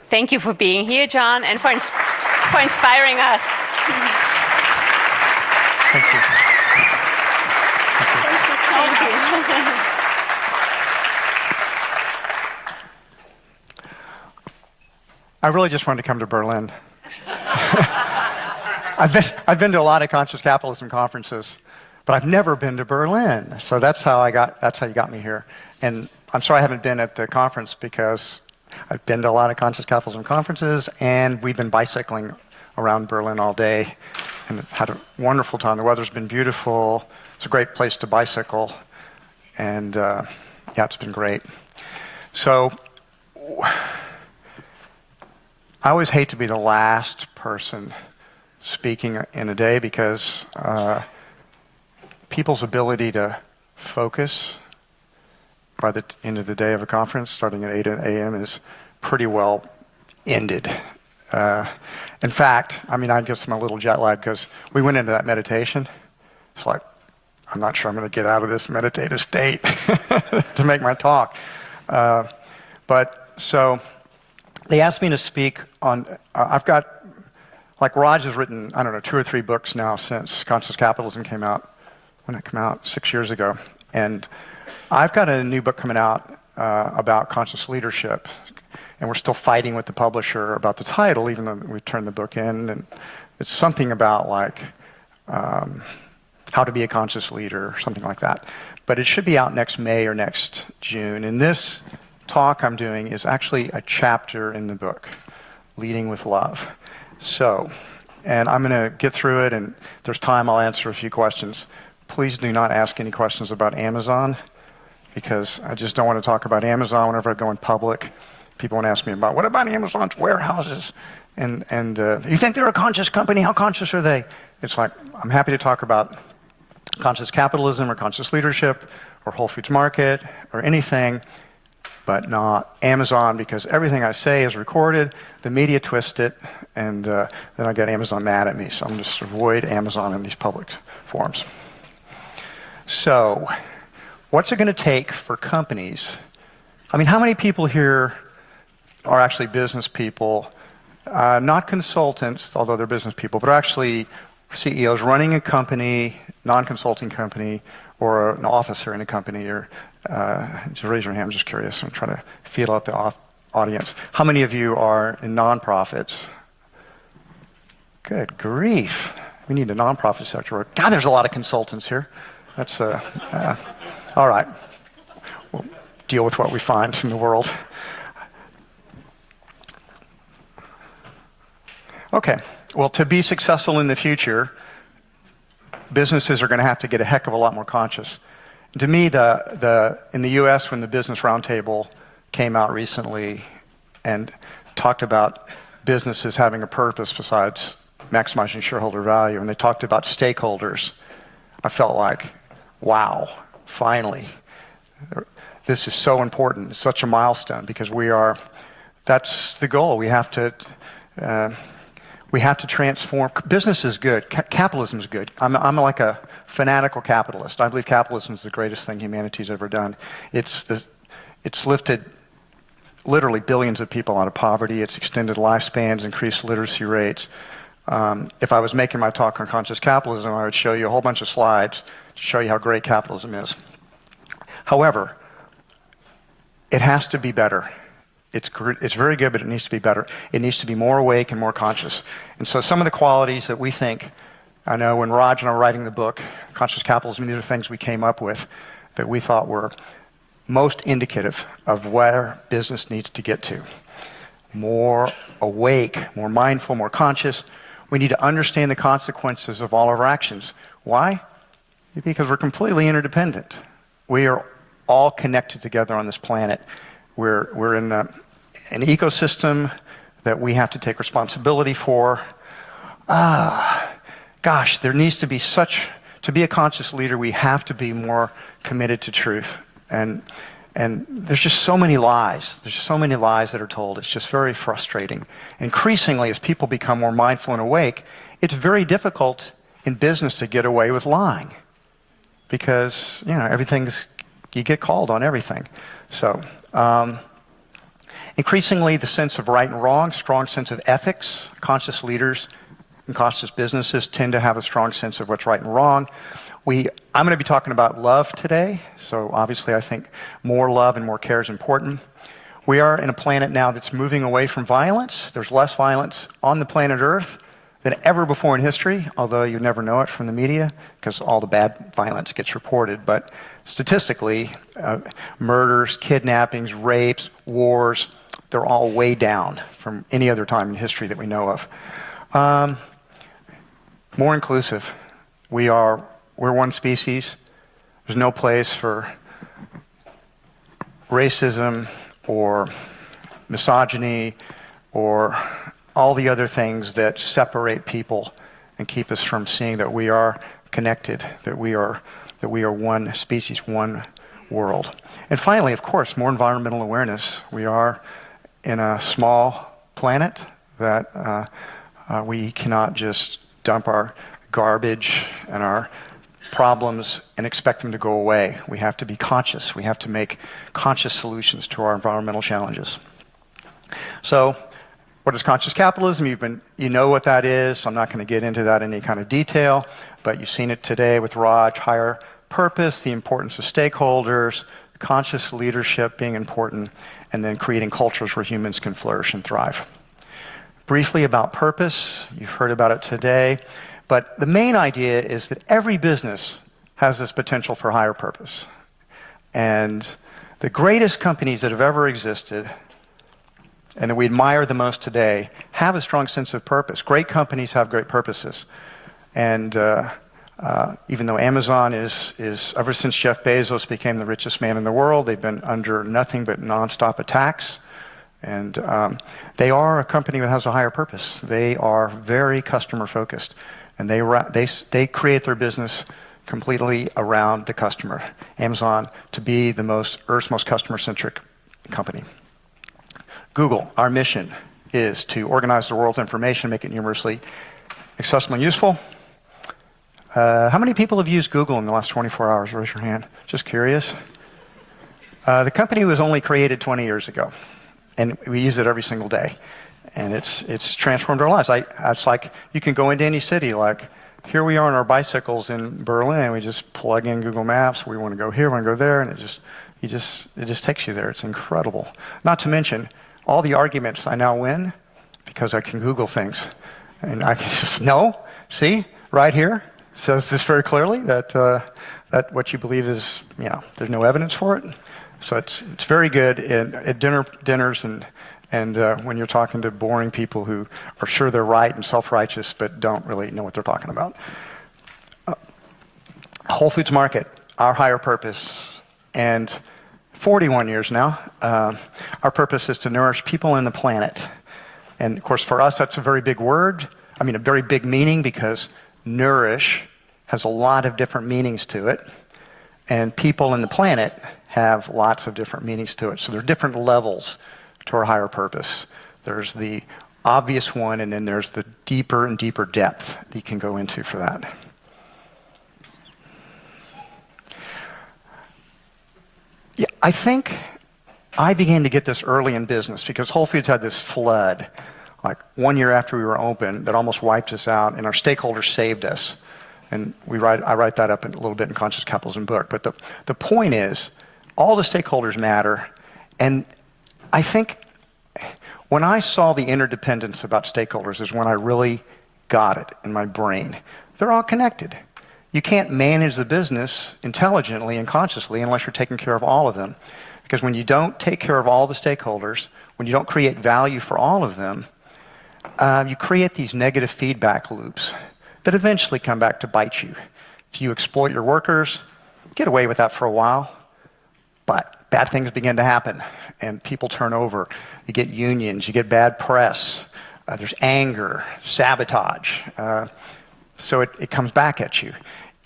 Thank you for being here, John, and for inspiring us. Thank you. Thank you so much. I really just wanted to come to Berlin. I've been to a lot of conscious capitalism conferences, but I've never been to Berlin. So that's how you got me here. And I'm sorry I haven't been at the conference because I've been to a lot of conscious capitalism conferences, and we've been bicycling around Berlin all day and had a wonderful time. The weather's been beautiful. It's a great place to bicycle. And yeah, it's been great. So I always hate to be the last person speaking in a day because people's ability to focus by the end of the day of a conference, starting at 8 a.m., is pretty well ended. In fact, I guess I'm a little jet lagged because we went into that meditation. It's like, I'm not sure I'm going to get out of this meditative state to make my talk. But so they asked me to speak on, I've got, like Raj has written, 2 or 3 books now since Conscious Capitalism came out. When it came out 6 years ago. And I've got a new book coming out about conscious leadership. And we're still fighting with the publisher about the title, even though we turned the book in. And it's something about like how to be a conscious leader, or something like that. But it should be out next May or next June. And this talk I'm doing is actually a chapter in the book, Leading with Love. So, and I'm going to get through it, and if there's time, I'll answer a few questions. Please do not ask any questions about Amazon, because I just don't want to talk about Amazon whenever I go in public. People want to ask me about, what about Amazon's warehouses? And you think they're a conscious company? How conscious are they? It's like, I'm happy to talk about conscious capitalism or conscious leadership or Whole Foods Market or anything, but not Amazon, because everything I say is recorded, the media twist it, and then I get Amazon mad at me. So I'm just avoid Amazon in these public forums. So, what's it going to take for companies? How many people here are actually business people, not consultants, although they're business people, but are actually CEOs running a company, non-consulting company, or an officer in a company? Or just raise your hand, I'm just curious. I'm trying to feel out the audience. How many of you are in nonprofits? Good grief. We need a nonprofit sector. God, there's a lot of consultants here. That's all right. We'll deal with what we find in the world. Okay. Well, to be successful in the future, businesses are going to have to get a heck of a lot more conscious. To me, in the U.S., when the Business Roundtable came out recently and talked about businesses having a purpose besides maximizing shareholder value, and they talked about stakeholders, I felt like, wow, finally. This is so important. It's such a milestone because that's the goal. We have to transform. Business is good. Capitalism is good. I'm like a fanatical capitalist. I believe capitalism is the greatest thing humanity's ever done. It's lifted literally billions of people out of poverty. It's extended lifespans, increased literacy rates. If I was making my talk on conscious capitalism, I would show you a whole bunch of slides to show you how great capitalism is. However, it has to be better. It's very good, but it needs to be better. It needs to be more awake and more conscious. And so some of the qualities that we think, I know when Raj and I were writing the book, Conscious Capitalism, these are things we came up with that we thought were most indicative of where business needs to get to. More awake, more mindful, more conscious. We need to understand the consequences of all of our actions. Why? Because we're completely interdependent. We are all connected together on this planet. We're in an ecosystem that we have to take responsibility for. Gosh, there needs to be to be a conscious leader, we have to be more committed to truth. And there's just so many lies. There's so many lies that are told. It's just very frustrating. Increasingly, as people become more mindful and awake, it's very difficult in business to get away with lying. Because, you get called on everything. So, Increasingly, the sense of right and wrong, strong sense of ethics. Conscious leaders and conscious businesses tend to have a strong sense of what's right and wrong. I'm going to be talking about love today, so obviously I think more love and more care is important. We are in a planet now that's moving away from violence. There's less violence on the planet Earth than ever before in history, although you never know it from the media because all the bad violence gets reported. But statistically, murders, kidnappings, rapes, wars, they're all way down from any other time in history that we know of. More inclusive. We're one species. There's no place for racism or misogyny or all the other things that separate people and keep us from seeing that we are connected, that we are one species, one world. And finally, of course, more environmental awareness. We are in a small planet that we cannot just dump our garbage and our problems and expect them to go away. We have to be conscious. We have to make conscious solutions to our environmental challenges. So, what is conscious capitalism? You know what that is, so I'm not going to get into that in any kind of detail, but you've seen it today with Raj, higher purpose, the importance of stakeholders, conscious leadership being important, and then creating cultures where humans can flourish and thrive. Briefly about purpose, you've heard about it today, but the main idea is that every business has this potential for higher purpose. And the greatest companies that have ever existed and that we admire the most today have a strong sense of purpose. Great companies have great purposes. And even though Amazon is ever since Jeff Bezos became the richest man in the world, they've been under nothing but nonstop attacks. And they are a company that has a higher purpose. They are very customer focused. And they create their business completely around the customer. Amazon to be the Earth's most customer-centric company. Google, our mission is to organize the world's information, make it universally accessible and useful. How many people have used Google in the last 24 hours? Raise your hand. Just curious. The company was only created 20 years ago, and we use it every single day. And it's transformed our lives. It's like you can go into any city, like here we are on our bicycles in Berlin, we just plug in Google Maps, we want to go here, we want to go there, and it just takes you there. It's incredible. Not to mention, all the arguments I now win because I can Google things. And I can just know, see, right here, says this very clearly, that what you believe is, there's no evidence for it. So it's very good at dinners and when you're talking to boring people who are sure they're right and self-righteous but don't really know what they're talking about. Whole Foods Market, our higher purpose, and 41 years now, our purpose is to nourish people and the planet. And of course for us that's a very big word, a very big meaning, because nourish has a lot of different meanings to it, and people and the planet have lots of different meanings to it. So there are different levels to our higher purpose. There's the obvious one, and then there's the deeper and deeper depth that you can go into for that. Yeah, I think I began to get this early in business because Whole Foods had this flood, like 1 year after we were open, that almost wiped us out, and our stakeholders saved us. And I write that up a little bit in Conscious Capitalism book. But the point is, all the stakeholders matter, and I think when I saw the interdependence about stakeholders is when I really got it in my brain. They're all connected. You can't manage the business intelligently and consciously unless you're taking care of all of them. Because when you don't take care of all the stakeholders, when you don't create value for all of them, you create these negative feedback loops that eventually come back to bite you. If you exploit your workers, get away with that for a while, but bad things begin to happen and people turn over. You get unions, you get bad press, there's anger, sabotage. So it comes back at you.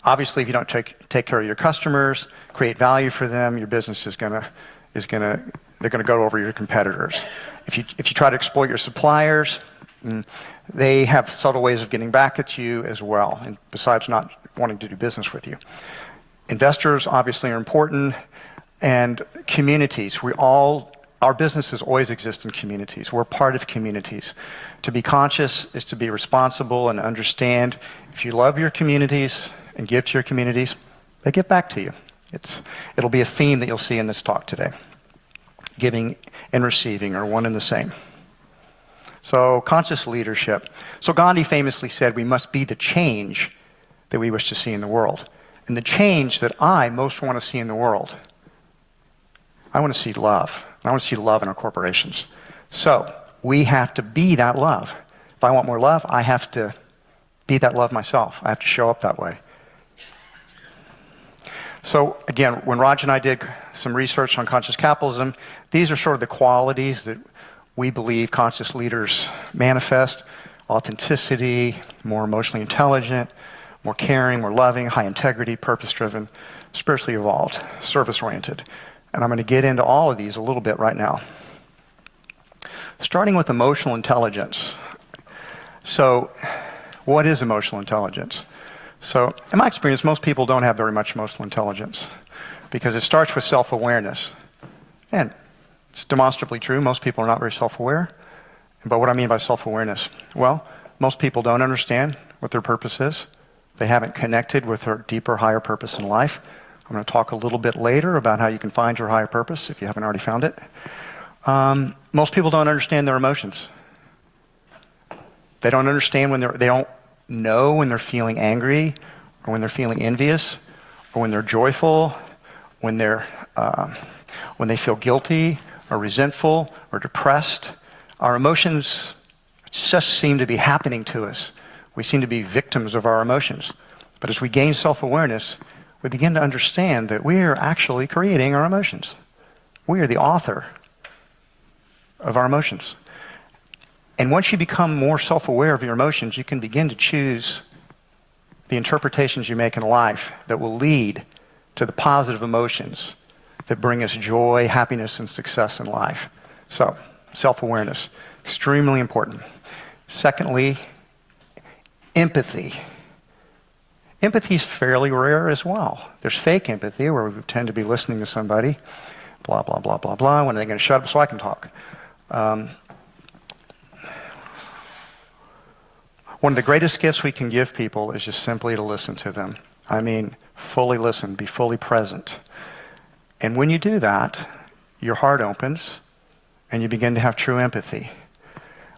Obviously, if you don't take care of your customers, create value for them, your business they're gonna go over your competitors. If you try to exploit your suppliers, they have subtle ways of getting back at you as well, and besides not wanting to do business with you. Investors obviously are important, and communities. We all our businesses always exist in communities. We're part of communities. To be conscious is to be responsible and understand if you love your communities and give to your communities, they give back to you. It'll be a theme that you'll see in this talk today. Giving and receiving are one and the same. So, conscious leadership. So Gandhi famously said, we must be the change that we wish to see in the world. And the change that I most want to see in the world, I want to see love. I want to see love in our corporations. So, we have to be that love. If I want more love, I have to be that love myself. I have to show up that way. So again, when Raj and I did some research on conscious capitalism, these are sort of the qualities that we believe conscious leaders manifest. Authenticity, more emotionally intelligent, more caring, more loving, high integrity, purpose-driven, spiritually evolved, service-oriented. And I'm going to get into all of these a little bit right now. Starting with emotional intelligence. So, what is emotional intelligence? So, in my experience, most people don't have very much emotional intelligence because it starts with self-awareness. And it's demonstrably true. Most people are not very self-aware. But what I mean by self-awareness? Well, most people don't understand what their purpose is. They haven't connected with their deeper, higher purpose in life. I'm going to talk a little bit later about how you can find your higher purpose if you haven't already found it. Most people don't understand their emotions. They don't understand they don't know when they're feeling angry, or when they're feeling envious, or when they're joyful, when they feel guilty, or resentful, or depressed. Our emotions just seem to be happening to us. We seem to be victims of our emotions. But as we gain self-awareness, we begin to understand that we are actually creating our emotions. We are the author of our emotions. And once you become more self-aware of your emotions, you can begin to choose the interpretations you make in life that will lead to the positive emotions that bring us joy, happiness, and success in life. So, self-awareness, extremely important. Secondly, empathy. Empathy is fairly rare as well. There's fake empathy, where we pretend to be listening to somebody, blah, blah, blah, blah, blah. When are they going to shut up so I can talk? One of the greatest gifts we can give people is just simply to listen to them. I mean, fully listen, be fully present. And when you do that, your heart opens and you begin to have true empathy.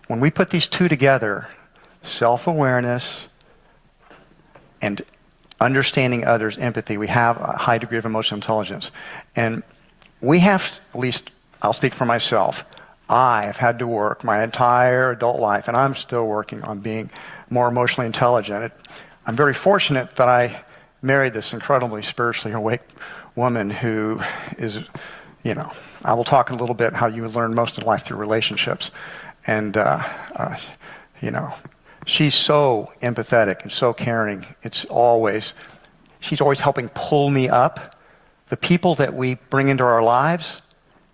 When we put these two together, self-awareness and understanding others, empathy, we have a high degree of emotional intelligence. And we have, at least I'll speak for myself, I have had to work my entire adult life, and I'm still working on being more emotionally intelligent. I'm very fortunate that I married this incredibly spiritually awake woman who is, I will talk a little bit how you learn most in life through relationships. And, she's so empathetic and so caring. She's always helping pull me up. The people that we bring into our lives,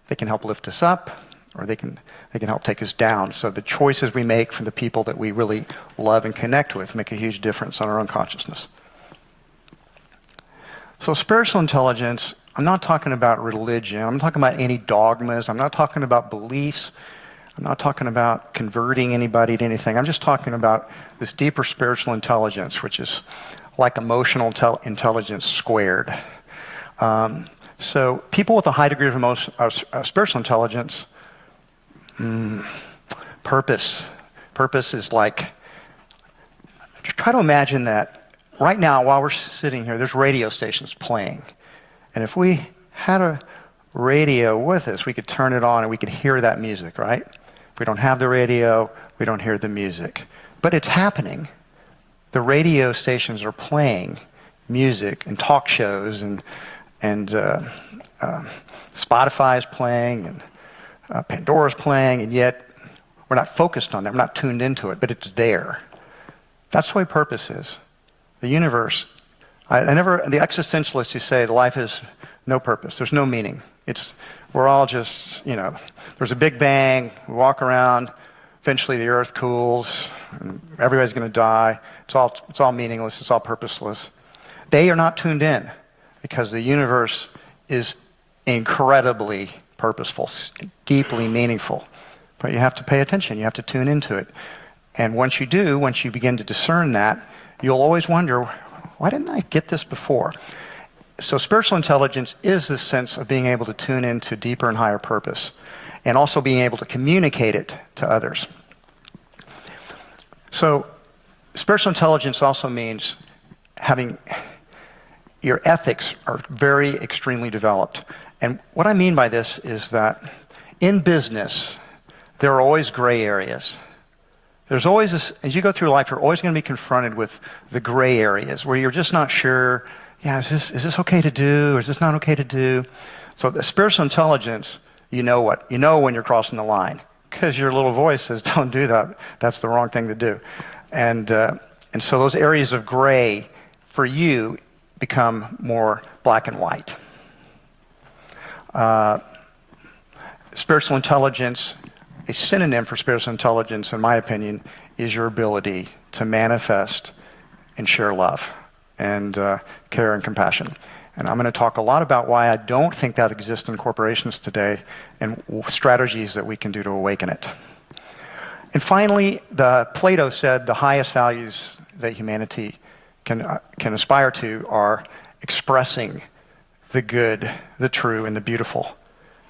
they can help lift us up, or they can help take us down. So the choices we make from the people that we really love and connect with make a huge difference on our own consciousness. So spiritual intelligence, I'm not talking about religion. I'm not talking about any dogmas. I'm not talking about beliefs. I'm not talking about converting anybody to anything. I'm just talking about this deeper spiritual intelligence, which is like emotional intelligence squared. So people with a high degree of spiritual intelligence, purpose. Purpose is like, try to imagine that right now while we're sitting here, there's radio stations playing. And if we had a radio with us, we could turn it on and we could hear that music, right? If we don't have the radio, we don't hear the music. But it's happening. The radio stations are playing music and talk shows, and Spotify is playing, and Pandora's playing, and yet we're not focused on that. We're not tuned into it, but it's there. That's the way purpose is. The universe. The existentialists who say life has no purpose, there's no meaning. We're all just, there's a big bang, we walk around, eventually the earth cools, and everybody's going to die. It's all meaningless, it's all purposeless. They are not tuned in because the universe is incredibly purposeful, deeply meaningful. But you have to pay attention. You have to tune into it. And once you do, once you begin to discern that, you'll always wonder, why didn't I get this before? So spiritual intelligence is this sense of being able to tune into deeper and higher purpose, and also being able to communicate it to others. So spiritual intelligence also means having your ethics are very extremely developed. And what I mean by this is that in business, there are always gray areas. There's always this, as you go through life, you're always going to be confronted with the gray areas where you're just not sure, yeah, is this okay to do, or is this not okay to do? So the spiritual intelligence, you know when you're crossing the line, because your little voice says, don't do that. That's the wrong thing to do. And so those areas of gray for you become more black and white. Spiritual intelligence, a synonym for spiritual intelligence, in my opinion, is your ability to manifest and share love and care and compassion. And I'm going to talk a lot about why I don't think that exists in corporations today and strategies that we can do to awaken it. And finally, Plato said the highest values that humanity can aspire to are expressing the good, the true, and the beautiful.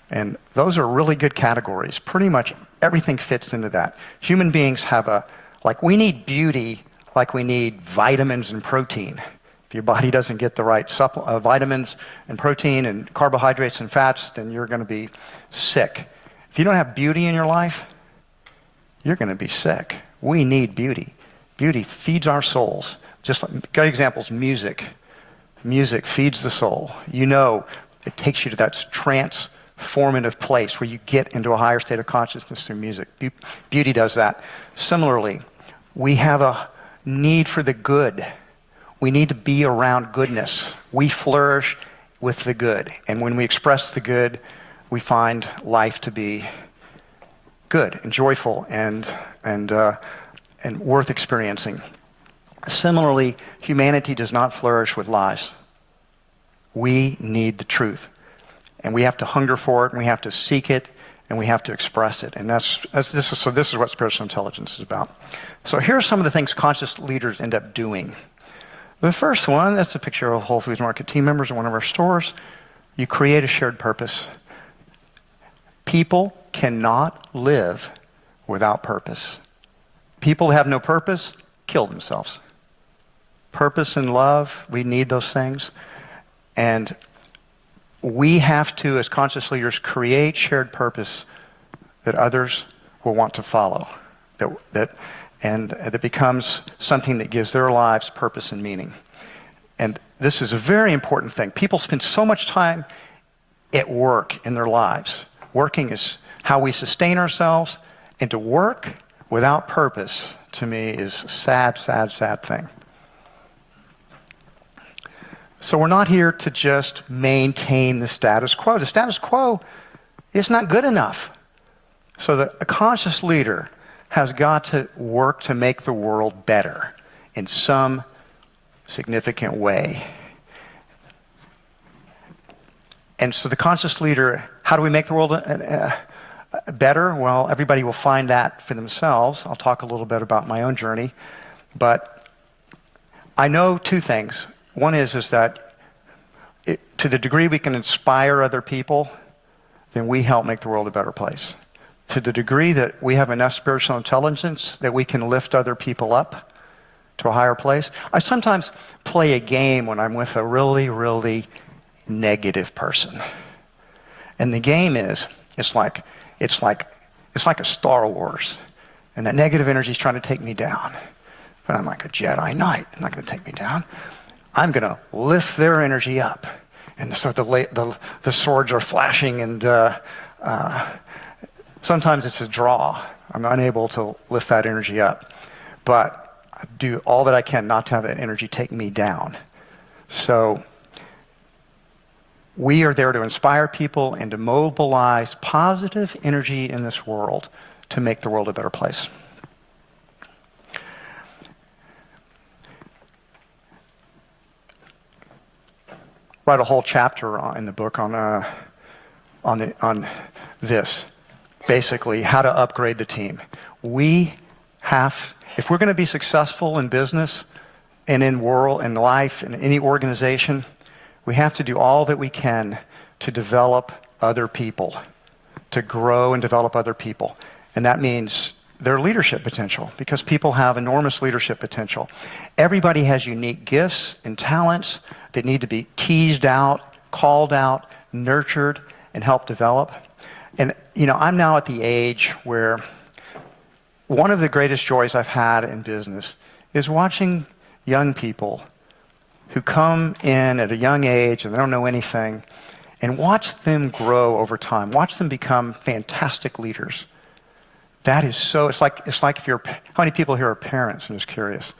And those are really good categories. Pretty much everything fits into that. Human beings have we need beauty like we need vitamins and protein. If your body doesn't get the right vitamins and protein and carbohydrates and fats, then you're going to be sick. If you don't have beauty in your life, you're going to be sick. We need beauty. Beauty feeds our souls. Just like, good examples, music. Music feeds the soul. You know, it takes you to that transformative place where you get into a higher state of consciousness through music. Beauty does that. Similarly, we have a need for the good. We need to be around goodness. We flourish with the good. And when we express the good, we find life to be good and joyful and worth experiencing. Similarly, humanity does not flourish with lies. We need the truth. And we have to hunger for it, and we have to seek it, and we have to express it. And this is what spiritual intelligence is about. So here are some of the things conscious leaders end up doing. The first one, that's a picture of Whole Foods Market team members in one of our stores. You create a shared purpose. People cannot live without purpose. People who have no purpose kill themselves. Purpose and love, we need those things. And we have to, as conscious leaders, create shared purpose that others will want to follow. That becomes something that gives their lives purpose and meaning. And this is a very important thing. People spend so much time at work in their lives. Working is how we sustain ourselves, and to work without purpose, to me, is a sad, sad, sad thing. So we're not here to just maintain the status quo. The status quo is not good enough. So a conscious leader has got to work to make the world better in some significant way. And so the conscious leader, how do we make the world better? Well, everybody will find that for themselves. I'll talk a little bit about my own journey. But I know two things. One is that to the degree we can inspire other people, then we help make the world a better place. To the degree that we have enough spiritual intelligence that we can lift other people up to a higher place. I sometimes play a game when I'm with a really, really negative person. And the game is, it's like a Star Wars. And that negative energy is trying to take me down. But I'm like a Jedi Knight. It's not going to take me down. I'm going to lift their energy up. And so the swords are flashing, and sometimes it's a draw. I'm unable to lift that energy up. But I do all that I can not to have that energy take me down. So we are there to inspire people and to mobilize positive energy in this world to make the world a better place. Write a whole chapter in the book on on this, basically, how to upgrade the team. If we're going to be successful in business and in life, in any organization, we have to do all that we can to develop other people, to grow and develop other people. And that means their leadership potential, because people have enormous leadership potential. Everybody has unique gifts and talents that need to be teased out, called out, nurtured, and helped develop. And, I'm now at the age where one of the greatest joys I've had in business is watching young people who come in at a young age and they don't know anything, and watch them grow over time, watch them become fantastic leaders. That is so, it's like how many people here are parents? I'm just curious.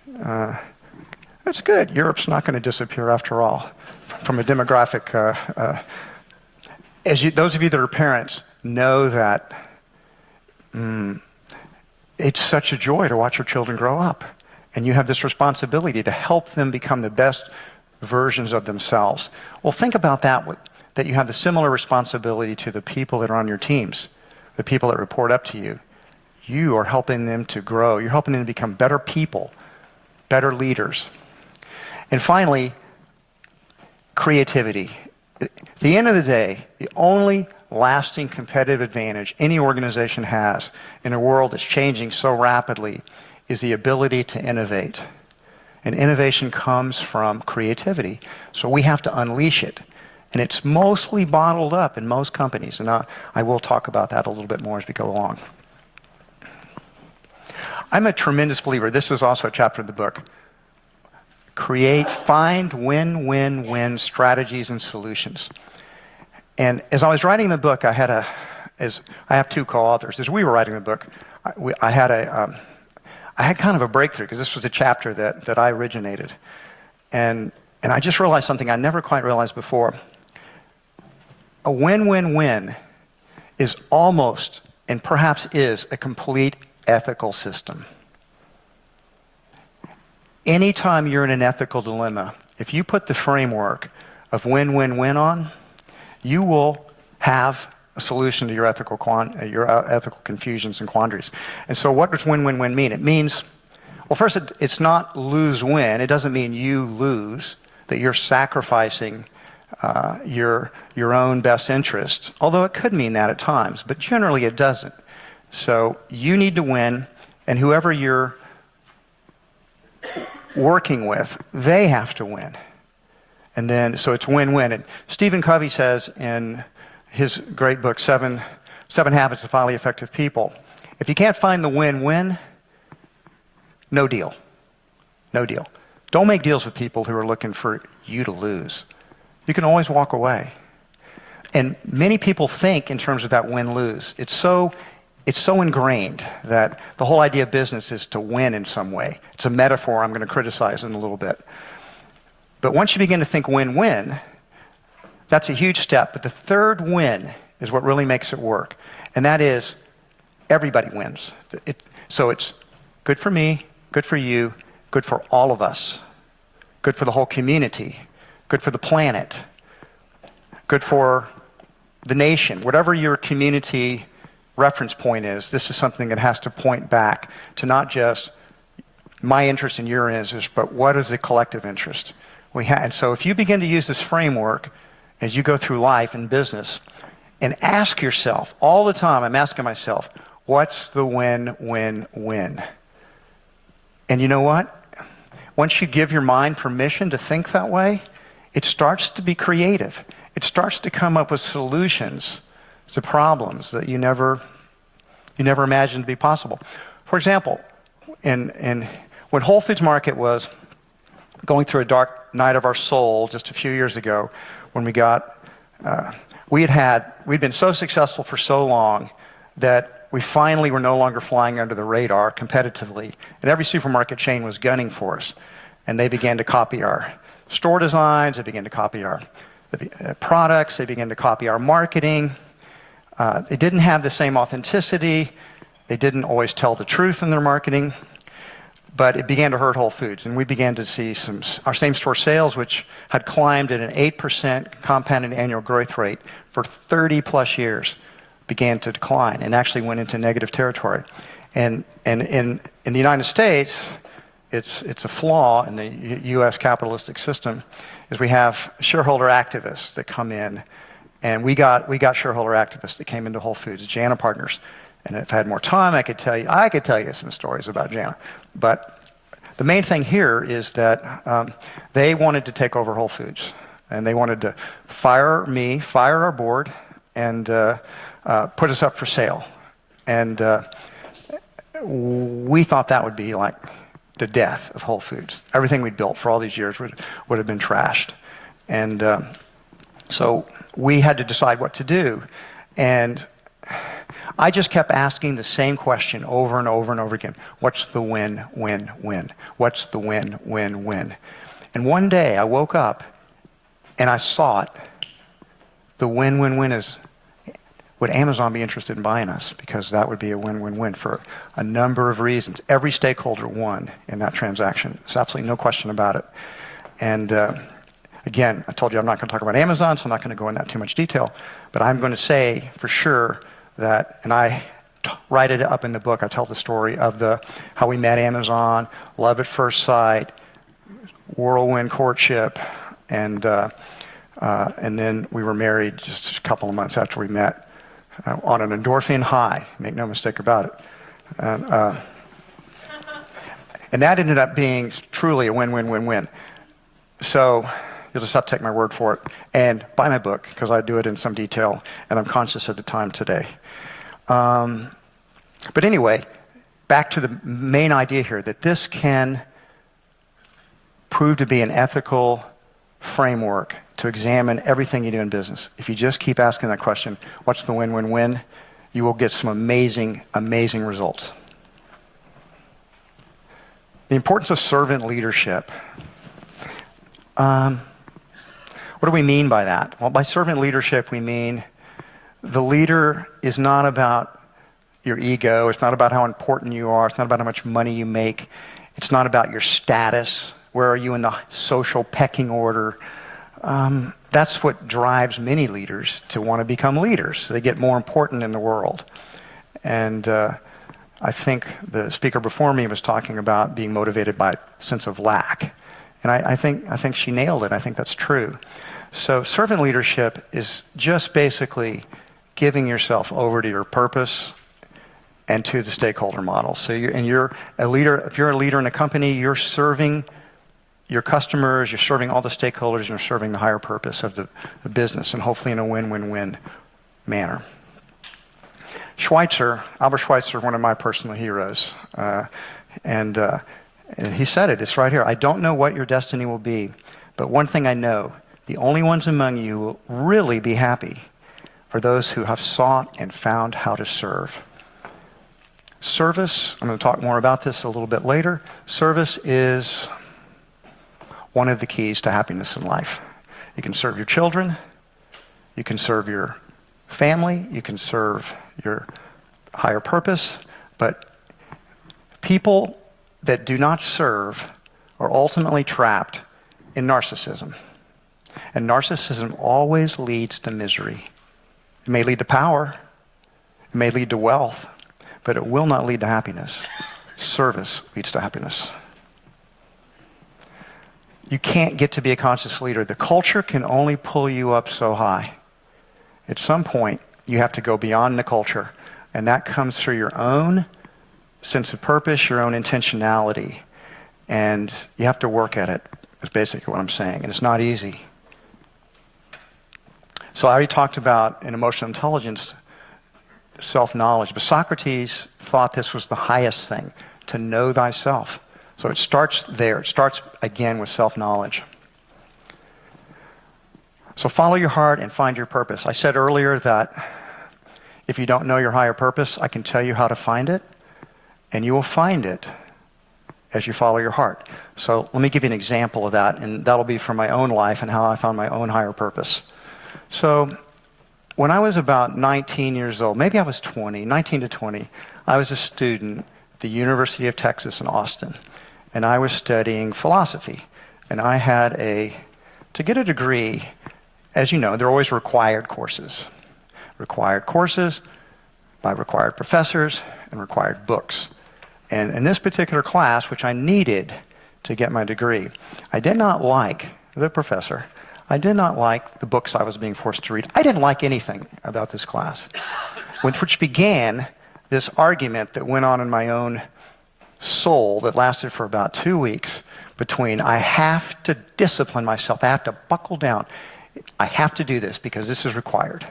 That's good. Europe's not going to disappear after all. From a demographic, those of you that are parents know that it's such a joy to watch your children grow up. And you have this responsibility to help them become the best versions of themselves. Well, think about that you have the similar responsibility to the people that are on your teams, the people that report up to you. You are helping them to grow. You're helping them to become better people, better leaders. And finally, creativity. At the end of the day, the only lasting competitive advantage any organization has in a world that's changing so rapidly is the ability to innovate. And innovation comes from creativity. So we have to unleash it. And it's mostly bottled up in most companies. And I will talk about that a little bit more as we go along. I'm a tremendous believer. This is also a chapter of the book. Find win-win-win strategies and solutions. And as I was writing the book, I have two co-authors. As we were writing the book, I had kind of a breakthrough, because this was a chapter that I originated. And I just realized something I never quite realized before. A win-win-win is almost, and perhaps is, a complete ethical system. Anytime you're in an ethical dilemma, if you put the framework of win-win-win on, you will have a solution to your ethical confusions and quandaries. And so what does win-win-win mean? It means, well, first, it's not lose-win. It doesn't mean you lose, that you're sacrificing your own best interest, although it could mean that at times, but generally it doesn't. So you need to win, and whoever you're working with, they have to win. And then, so it's win-win. And Stephen Covey says in his great book, Seven Habits of Highly Effective People, if you can't find the win-win, no deal. No deal. Don't make deals with people who are looking for you to lose. You can always walk away. And many people think in terms of that win-lose. It's so ingrained that the whole idea of business is to win in some way. It's a metaphor I'm going to criticize in a little bit. But once you begin to think win-win, that's a huge step. But the third win is what really makes it work. And that is, everybody wins. So it's good for me, good for you, good for all of us, good for the whole community, good for the planet, good for the nation. Whatever your community reference point is, this is something that has to point back to not just my interest and your interest, but what is the collective interest we have. And so if you begin to use this framework as you go through life and business, and ask yourself, all the time I'm asking myself, what's the win-win-win? And you know what? Once you give your mind permission to think that way, it starts to be creative. It starts to come up with solutions to problems that you never imagined to be possible. For example, when Whole Foods Market was going through a dark night of our soul just a few years ago, when we'd been so successful for so long that we finally were no longer flying under the radar competitively, and every supermarket chain was gunning for us, and they began to copy our store designs, they began to copy our products, they began to copy our marketing. They didn't have the same authenticity, they didn't always tell the truth in their marketing, but it began to hurt Whole Foods, and we began to see our same-store sales, which had climbed at an 8% compounded annual growth rate for 30 plus years began to decline and actually went into negative territory. And in the United States, it's a flaw in the U.S. capitalistic system, is we have shareholder activists that come in, and we got shareholder activists that came into Whole Foods, JANA partners. And if I had more time, I could tell you some stories about JANA. But the main thing here is that they wanted to take over Whole Foods, and they wanted to fire me, fire our board, and put us up for sale. And we thought that would be like the death of Whole Foods. Everything we'd built for all these years would have been trashed. And so we had to decide what to do. And I just kept asking the same question over and over and over again. What's the win, win, win? What's the win, win, win? And one day I woke up and I saw it. The win, win, win is, would Amazon be interested in buying us? Because that would be a win, win, win for a number of reasons. Every stakeholder won in that transaction. There's absolutely no question about it. And again, I told you I'm not going to talk about Amazon, so I'm not going to go in that too much detail. But I'm going to say for sure that, and I write it up in the book, I tell the story of how we met Amazon, love at first sight, whirlwind courtship, and then we were married just a couple of months after we met on an endorphin high, make no mistake about it. And that ended up being truly a win-win-win-win. So you'll just have to take my word for it and buy my book, because I do it in some detail, and I'm conscious of the time today. But anyway, back to the main idea here, that this can prove to be an ethical framework to examine everything you do in business. If you just keep asking that question, what's the win-win-win, you will get some amazing, amazing results. The importance of servant leadership. What do we mean by that? Well, by servant leadership, we mean the leader is not about your ego. It's not about how important you are. It's not about how much money you make. It's not about your status. Where are you in the social pecking order? That's what drives many leaders to want to become leaders. They get more important in the world. And I think the speaker before me was talking about being motivated by a sense of lack. And I think she nailed it. I think that's true. So servant leadership is just basically giving yourself over to your purpose and to the stakeholder model. So you're a leader. If you're a leader in a company, you're serving your customers, you're serving all the stakeholders, and you're serving the higher purpose of the business, and hopefully in a win-win-win manner. Albert Schweitzer, one of my personal heroes, and he said it, it's right here. I don't know what your destiny will be, but one thing I know, the only ones among you who will really be happy are those who have sought and found how to serve. Service, I'm going to talk more about this a little bit later. Service is one of the keys to happiness in life. You can serve your children, you can serve your family, you can serve your higher purpose, but people that do not serve are ultimately trapped in narcissism. And narcissism always leads to misery. It may lead to power, it may lead to wealth, but it will not lead to happiness. Service leads to happiness. You can't get to be a conscious leader. The culture can only pull you up so high. At some point, you have to go beyond the culture, and that comes through your own sense of purpose, your own intentionality, and you have to work at it, is basically what I'm saying, and it's not easy. So I already talked about in emotional intelligence, self-knowledge, but Socrates thought this was the highest thing, to know thyself. So it starts there. It starts again with self-knowledge. So follow your heart and find your purpose. I said earlier that if you don't know your higher purpose, I can tell you how to find it, and you will find it as you follow your heart. So let me give you an example of that, and that'll be from my own life and how I found my own higher purpose. So when I was about 19 years old, maybe I was 20, 19 to 20, I was a student at the University of Texas in Austin, and I was studying philosophy. And I had to get a degree as you know, they're always required courses. Required courses by required professors and required books. And in this particular class, which I needed to get my degree, I did not like the professor. I did not like the books I was being forced to read. I didn't like anything about this class, which began this argument that went on in my own soul that lasted for about 2 weeks between I have to discipline myself, I have to buckle down, I have to do this because this is required,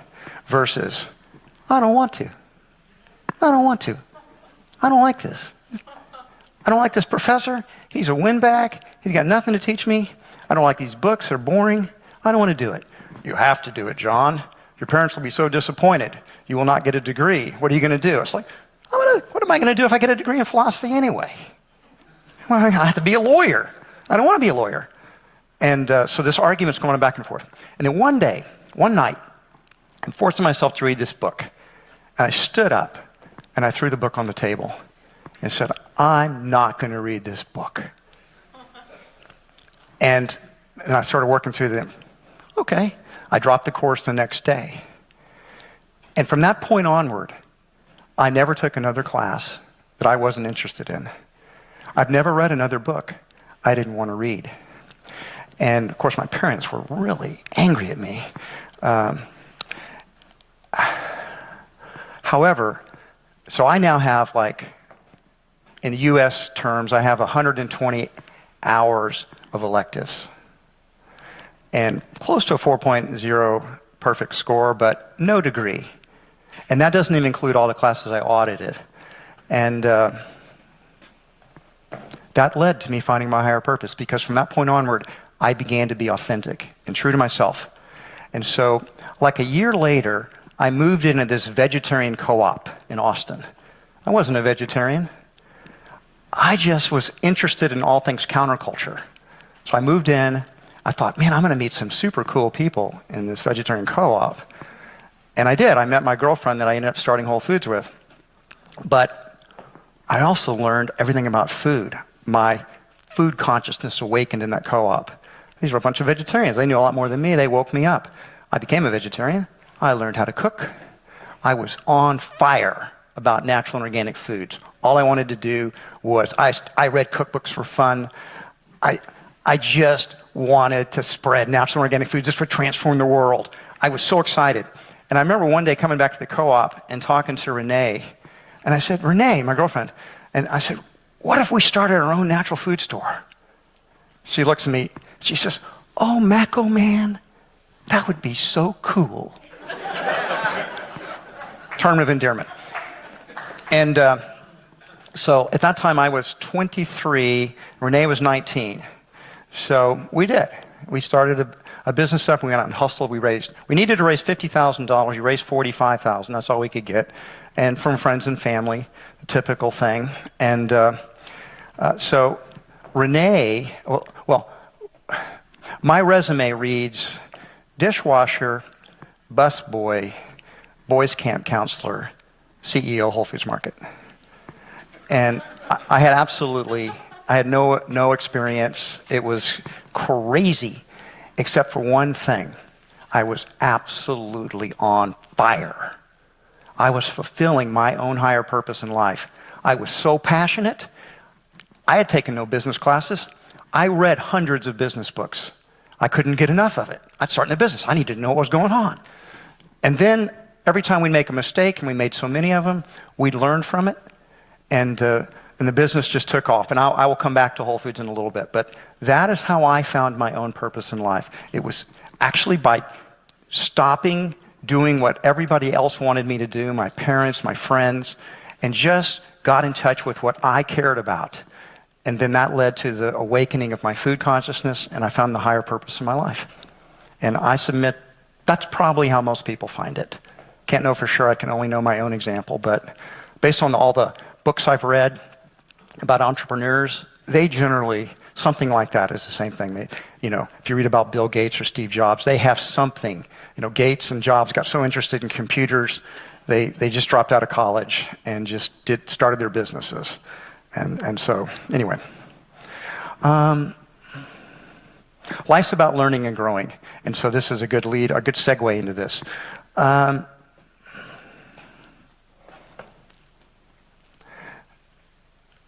versus I don't want to. I don't want to. I don't like this. I don't like this professor. He's a windbag. He's got nothing to teach me. I don't like these books. They're boring. I don't want to do it. You have to do it, John. Your parents will be so disappointed. You will not get a degree. What are you going to do? It's like, what am I going to do if I get a degree in philosophy anyway? Well, I have to be a lawyer. I don't want to be a lawyer. And so this argument's going back and forth. And then one night, I'm forcing myself to read this book. And I stood up and I threw the book on the table and said, I'm not going to read this book. And I started working through them. Okay. I dropped the course the next day. And from that point onward, I never took another class that I wasn't interested in. I've never read another book I didn't want to read. And of course, my parents were really angry at me. However, so I now have, like, in US terms, I have 120 hours of electives. And close to a 4.0 perfect score, but no degree. And that doesn't even include all the classes I audited. And that led to me finding my higher purpose, because from that point onward, I began to be authentic and true to myself. And so, like a year later, I moved into this vegetarian co-op in Austin. I wasn't a vegetarian. I just was interested in all things counterculture. So I moved in. I thought, man, I'm going to meet some super cool people in this vegetarian co-op. And I did. I met my girlfriend that I ended up starting Whole Foods with. But I also learned everything about food. My food consciousness awakened in that co-op. These were a bunch of vegetarians. They knew a lot more than me. They woke me up. I became a vegetarian. I learned how to cook. I was on fire about natural and organic foods. All I wanted to do was, I read cookbooks for fun. I just wanted to spread natural and organic foods just for transforming the world. I was so excited. And I remember one day coming back to the co-op and talking to Renee. And I said, Renee, my girlfriend, and I said, what if we started our own natural food store? She looks at me, she says, oh, Mackey, man, that would be so cool. Term of endearment. And so at that time I was 23, Renee was 19. So we did. We started a business up, we went out and hustled, we needed to raise $50,000, we raised $45,000, that's all we could get. And from friends and family, a typical thing. And so Renee, well, my resume reads dishwasher, busboy, boys camp counselor, CEO Whole Foods Market. And I had no experience. It was crazy, except for one thing. I was absolutely on fire. I was fulfilling my own higher purpose in life. I was so passionate. I had taken no business classes. I read hundreds of business books. I couldn't get enough of it. I'd start in a business. I needed to know what was going on. And then every time we'd make a mistake, and we made so many of them, we'd learn from it. And the business just took off. And I will come back to Whole Foods in a little bit. But that is how I found my own purpose in life. It was actually by stopping doing what everybody else wanted me to do, my parents, my friends, and just got in touch with what I cared about. And then that led to the awakening of my food consciousness, and I found the higher purpose in my life. And I submit that's probably how most people find it. Can't know for sure. I can only know my own example. But based on all the books I've read about entrepreneurs, they generally, something like that is the same thing. They, if you read about Bill Gates or Steve Jobs, they have something. Gates and Jobs got so interested in computers, they just dropped out of college and just started their businesses. And so, anyway. Life's about learning and growing. And so this is a good segue into this.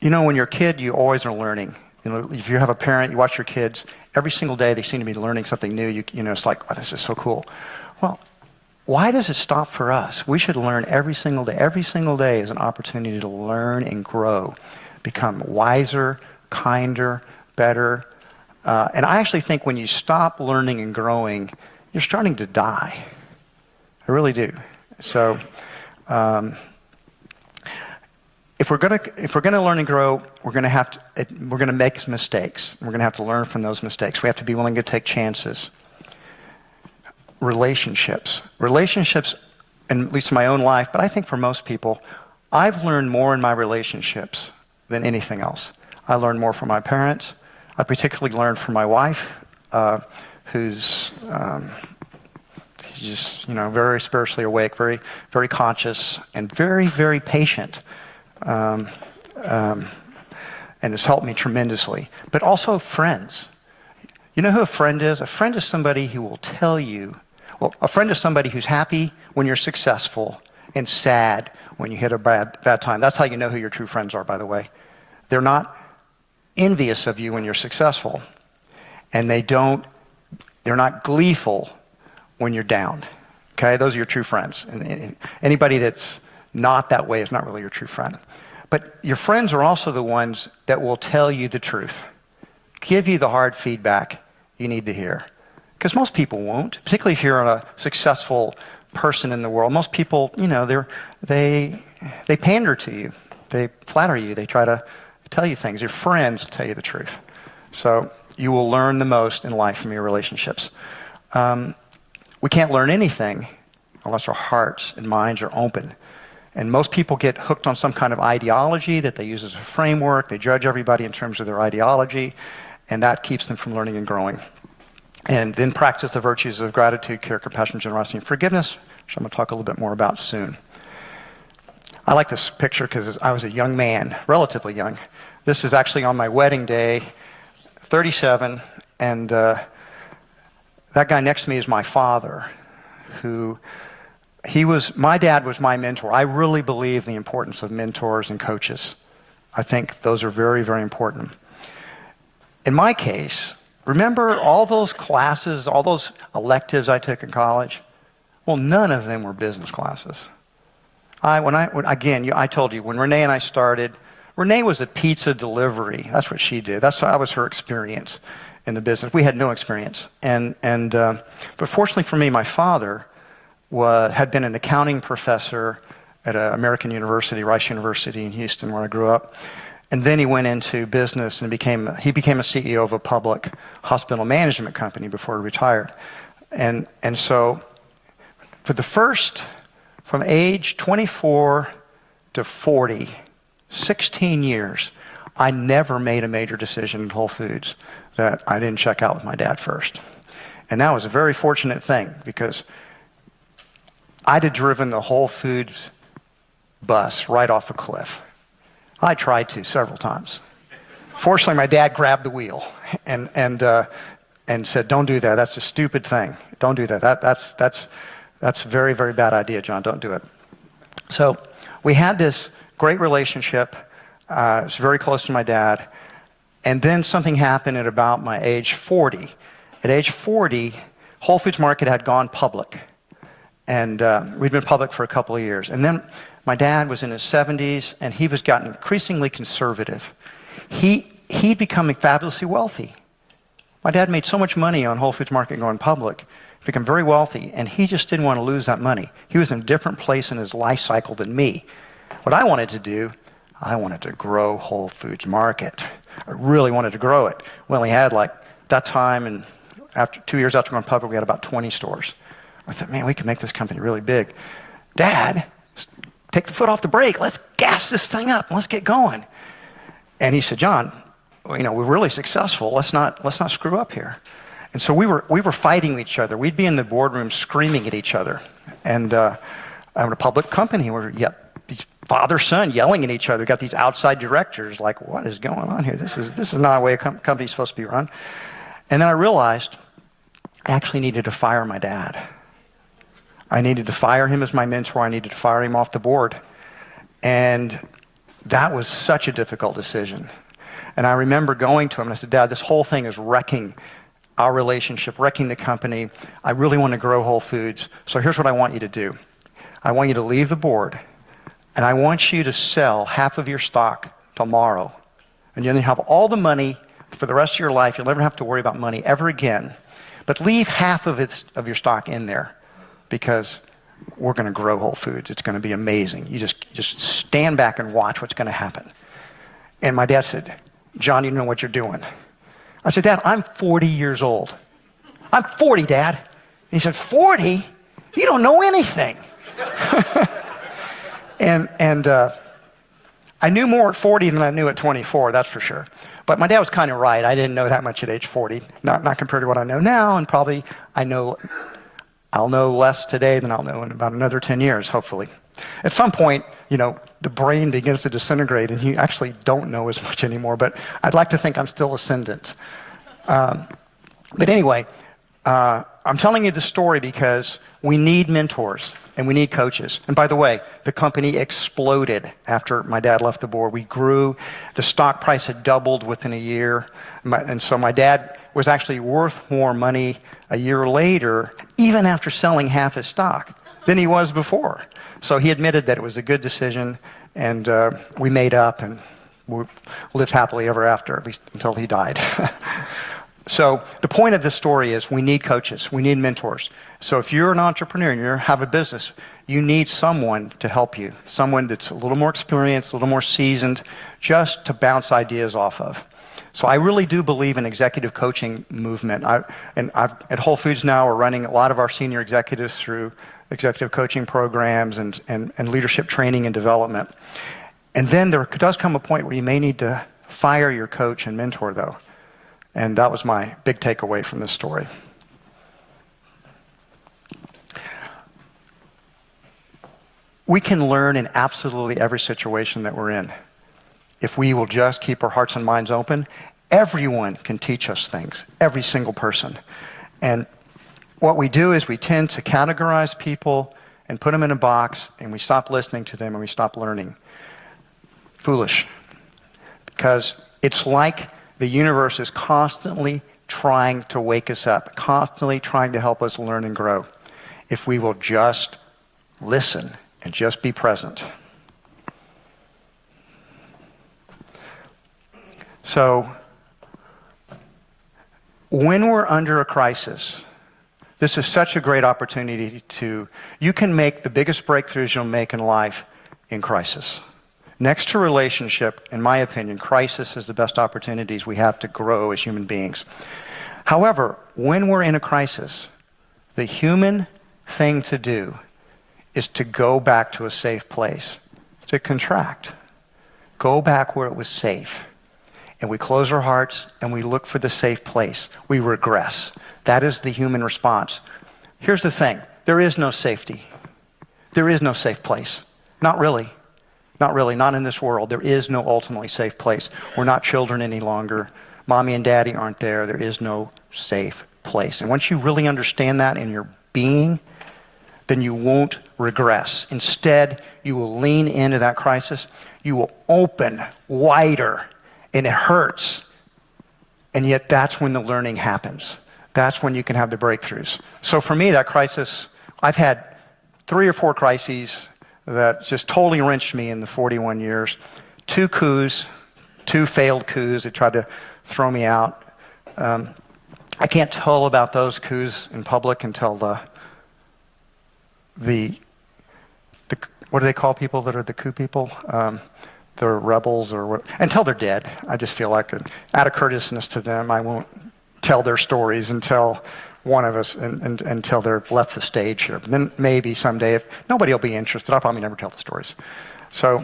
When you're a kid, you always are learning. If you have a parent, you watch your kids, every single day they seem to be learning something new. It's like, oh, this is so cool. Well, why does it stop for us? We should learn every single day. Every single day is an opportunity to learn and grow, become wiser, kinder, better. And I actually think when you stop learning and growing, you're starting to die. I really do. So, if we're gonna learn and grow, we're gonna make mistakes. We're gonna have to learn from those mistakes. We have to be willing to take chances. Relationships, and at least in my own life, but I think for most people, I've learned more in my relationships than anything else. I learned more from my parents. I particularly learned from my wife, who's just very spiritually awake, very very conscious, and very very patient. And has helped me tremendously. But also friends. You know who a friend is? A friend is somebody who will tell you, a friend is somebody who's happy when you're successful and sad when you hit a bad time. That's how you know who your true friends are, by the way. They're not envious of you when you're successful. And they're not gleeful when you're down. Okay? Those are your true friends. And anybody that's not that way is not really your true friend. But your friends are also the ones that will tell you the truth, give you the hard feedback you need to hear. Because most people won't, particularly if you're a successful person in the world. Most people, they pander to you, they flatter you, they try to tell you things. Your friends will tell you the truth. So you will learn the most in life from your relationships. We can't learn anything unless our hearts and minds are open. And most people get hooked on some kind of ideology that they use as a framework. They judge everybody in terms of their ideology, and that keeps them from learning and growing. And then practice the virtues of gratitude, care, compassion, generosity, and forgiveness, which I'm going to talk a little bit more about soon. I like this picture because I was a young man, relatively young. This is actually on my wedding day, 37, and that guy next to me is my father, who... my dad was my mentor. I really believe the importance of mentors and coaches. I think those are very, very important. In my case, remember all those classes, all those electives I took in college? Well, none of them were business classes. I told you, when Renee and I started, Renee was a pizza delivery. That's what she did. That was her experience in the business. We had no experience. But fortunately for me, my father had been an accounting professor at an American university, Rice University in Houston, where I grew up. And then he went into business and became a CEO of a public hospital management company before he retired. And so from age 24 to 40, 16 years, I never made a major decision in Whole Foods that I didn't check out with my dad first. And that was a very fortunate thing, because I'd have driven the Whole Foods bus right off a cliff. I tried to several times. Fortunately, my dad grabbed the wheel and said, "Don't do that. That's a stupid thing. Don't do that. That's a very, very bad idea, John. Don't do it." So we had this great relationship. It was very close to my dad. And then something happened at about my age 40. At age 40, Whole Foods Market had gone public. And we'd been public for a couple of years. And then my dad was in his 70s, and he was gotten increasingly conservative. He'd becoming fabulously wealthy. My dad made so much money on Whole Foods Market going public, become very wealthy, and he just didn't want to lose that money. He was in a different place in his life cycle than me. What I wanted to do, I wanted to grow Whole Foods Market. I really wanted to grow it. We only had that time, and after 2 years after going public, we had about 20 stores. I thought, man, we can make this company really big. Dad, take the foot off the brake. Let's gas this thing up. Let's get going. And he said, John, we're really successful. Let's not screw up here. And so we were fighting each other. We'd be in the boardroom screaming at each other. And I'm a public company where these father-son yelling at each other. Got these outside directors like, what is going on here? This is not the way a company's supposed to be run. And then I realized I actually needed to fire my dad. I needed to fire him as my mentor. I needed to fire him off the board. And that was such a difficult decision. And I remember going to him and I said, Dad, this whole thing is wrecking our relationship, wrecking the company. I really want to grow Whole Foods. So here's what I want you to do. I want you to leave the board, and I want you to sell half of your stock tomorrow. And you'll have all the money for the rest of your life. You'll never have to worry about money ever again. But leave half of your stock in there, because we're going to grow Whole Foods. It's going to be amazing. You just stand back and watch what's going to happen. And my dad said, John, you know what you're doing. I said, Dad, I'm 40 years old. I'm 40, Dad. And he said, 40? You don't know anything. and I knew more at 40 than I knew at 24, that's for sure. But my dad was kind of right. I didn't know that much at age 40, not compared to what I know now, and probably I'll know less today than I'll know in about another 10 years, hopefully. At some point, the brain begins to disintegrate, and you actually don't know as much anymore, but I'd like to think I'm still ascendant. But anyway, I'm telling you this story because we need mentors and we need coaches. And by the way, the company exploded after my dad left the board. We grew. The stock price had doubled within a year. And so my dad was actually worth more money a year later, even after selling half his stock, than he was before. So he admitted that it was a good decision, and we made up and we lived happily ever after, at least until he died. So the point of this story is we need coaches, we need mentors. So if you're an entrepreneur and you have a business, you need someone to help you, someone that's a little more experienced, a little more seasoned, just to bounce ideas off of. So I really do believe in executive coaching movement. At Whole Foods now, we're running a lot of our senior executives through executive coaching programs and leadership training and development. And then there does come a point where you may need to fire your coach and mentor, though. And that was my big takeaway from this story. We can learn in absolutely every situation that we're in. If we will just keep our hearts and minds open, everyone can teach us things, every single person. And what we do is we tend to categorize people and put them in a box, and we stop listening to them and we stop learning. Foolish. Because it's like the universe is constantly trying to wake us up, constantly trying to help us learn and grow, if we will just listen and just be present. So, when we're under a crisis, this is such a great opportunity you can make the biggest breakthroughs you'll make in life in crisis. Next to relationship, in my opinion, crisis is the best opportunities we have to grow as human beings. However, when we're in a crisis, the human thing to do is to go back to a safe place, to contract. Go back where it was safe. And we close our hearts and we look for the safe place. We regress. That is the human response. Here's the thing. There is no safety. There is no safe place. Not really. Not really. Not in this world. There is no ultimately safe place. We're not children any longer. Mommy and daddy aren't there. There is no safe place. And once you really understand that in your being, then you won't regress. Instead, you will lean into that crisis. You will open wider, and it hurts. And yet that's when the learning happens. That's when you can have the breakthroughs. So for me, that crisis, I've had 3 or 4 crises that just totally wrenched me in the 41 years. 2 coups, 2 failed coups that tried to throw me out. I can't tell about those coups in public until the what do they call people that are the coup people? They're rebels or what? Until they're dead. I just feel like, out of courteousness to them, I won't tell their stories until one of us, until they've left the stage here. Then maybe someday, if nobody will be interested, I'll probably never tell the stories. So,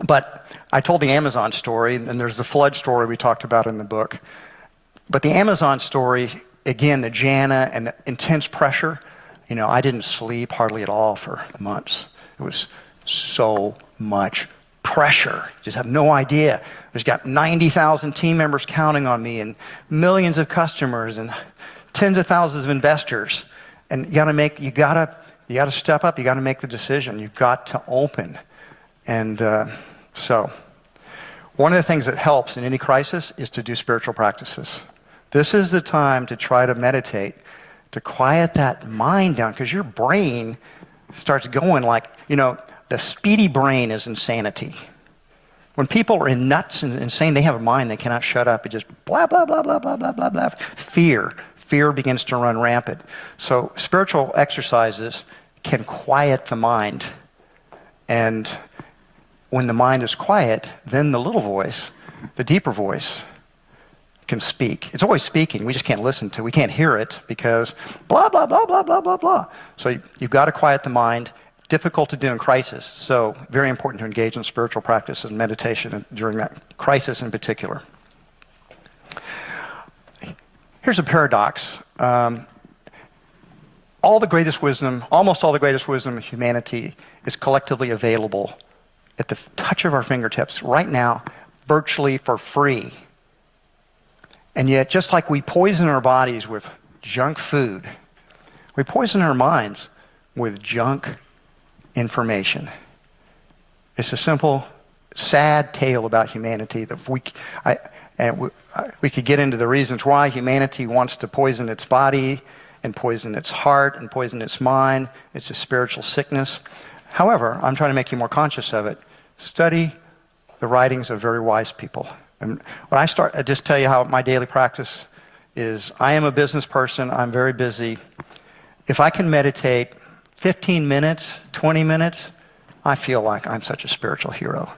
but I told the Amazon story, and there's the flood story we talked about in the book. But the Amazon story, again, the Jana and the intense pressure, I didn't sleep hardly at all for months. It was so much pressure. Just have no idea. There's got 90,000 team members counting on me and millions of customers and tens of thousands of investors. And you gotta step up. You gotta make the decision. You've got to open. And so one of the things that helps in any crisis is to do spiritual practices. This is the time to try to meditate, to quiet that mind down, because your brain starts going like, the speedy brain is insanity. When people are nuts and insane, they have a mind they cannot shut up. It just blah, blah, blah, blah, blah, blah, blah, blah. Fear begins to run rampant. So spiritual exercises can quiet the mind. And when the mind is quiet, then the little voice, the deeper voice, can speak. It's always speaking. We just can't listen to it. We can't hear it because blah, blah, blah, blah, blah, blah, blah. So you've got to quiet the mind. Difficult to do in crisis. So very important to engage in spiritual practice and meditation during that crisis in particular. Here's a paradox. Almost all the greatest wisdom of humanity is collectively available at the touch of our fingertips right now, virtually for free. And yet, just like we poison our bodies with junk food, we poison our minds with junk information. It's a simple, sad tale about humanity that we could get into the reasons why humanity wants to poison its body and poison its heart and poison its mind. It's a spiritual sickness. However, I'm trying to make you more conscious of it. Study the writings of very wise people. And when I just tell you how my daily practice is. I am a business person. I'm very busy. If I can meditate 15 minutes, 20 minutes, I feel like I'm such a spiritual hero.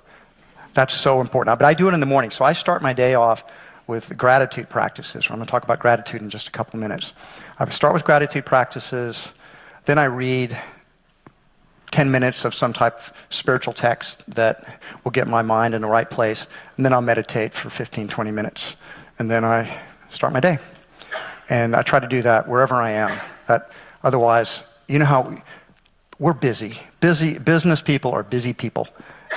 That's so important. But I do it in the morning. So I start my day off with gratitude practices. I'm going to talk about gratitude in just a couple minutes. I start with gratitude practices. Then I read 10 minutes of some type of spiritual text that will get my mind in the right place. And then I'll meditate for 15, 20 minutes. And then I start my day. And I try to do that wherever I am. Otherwise, you know how we're busy. Business people are busy people.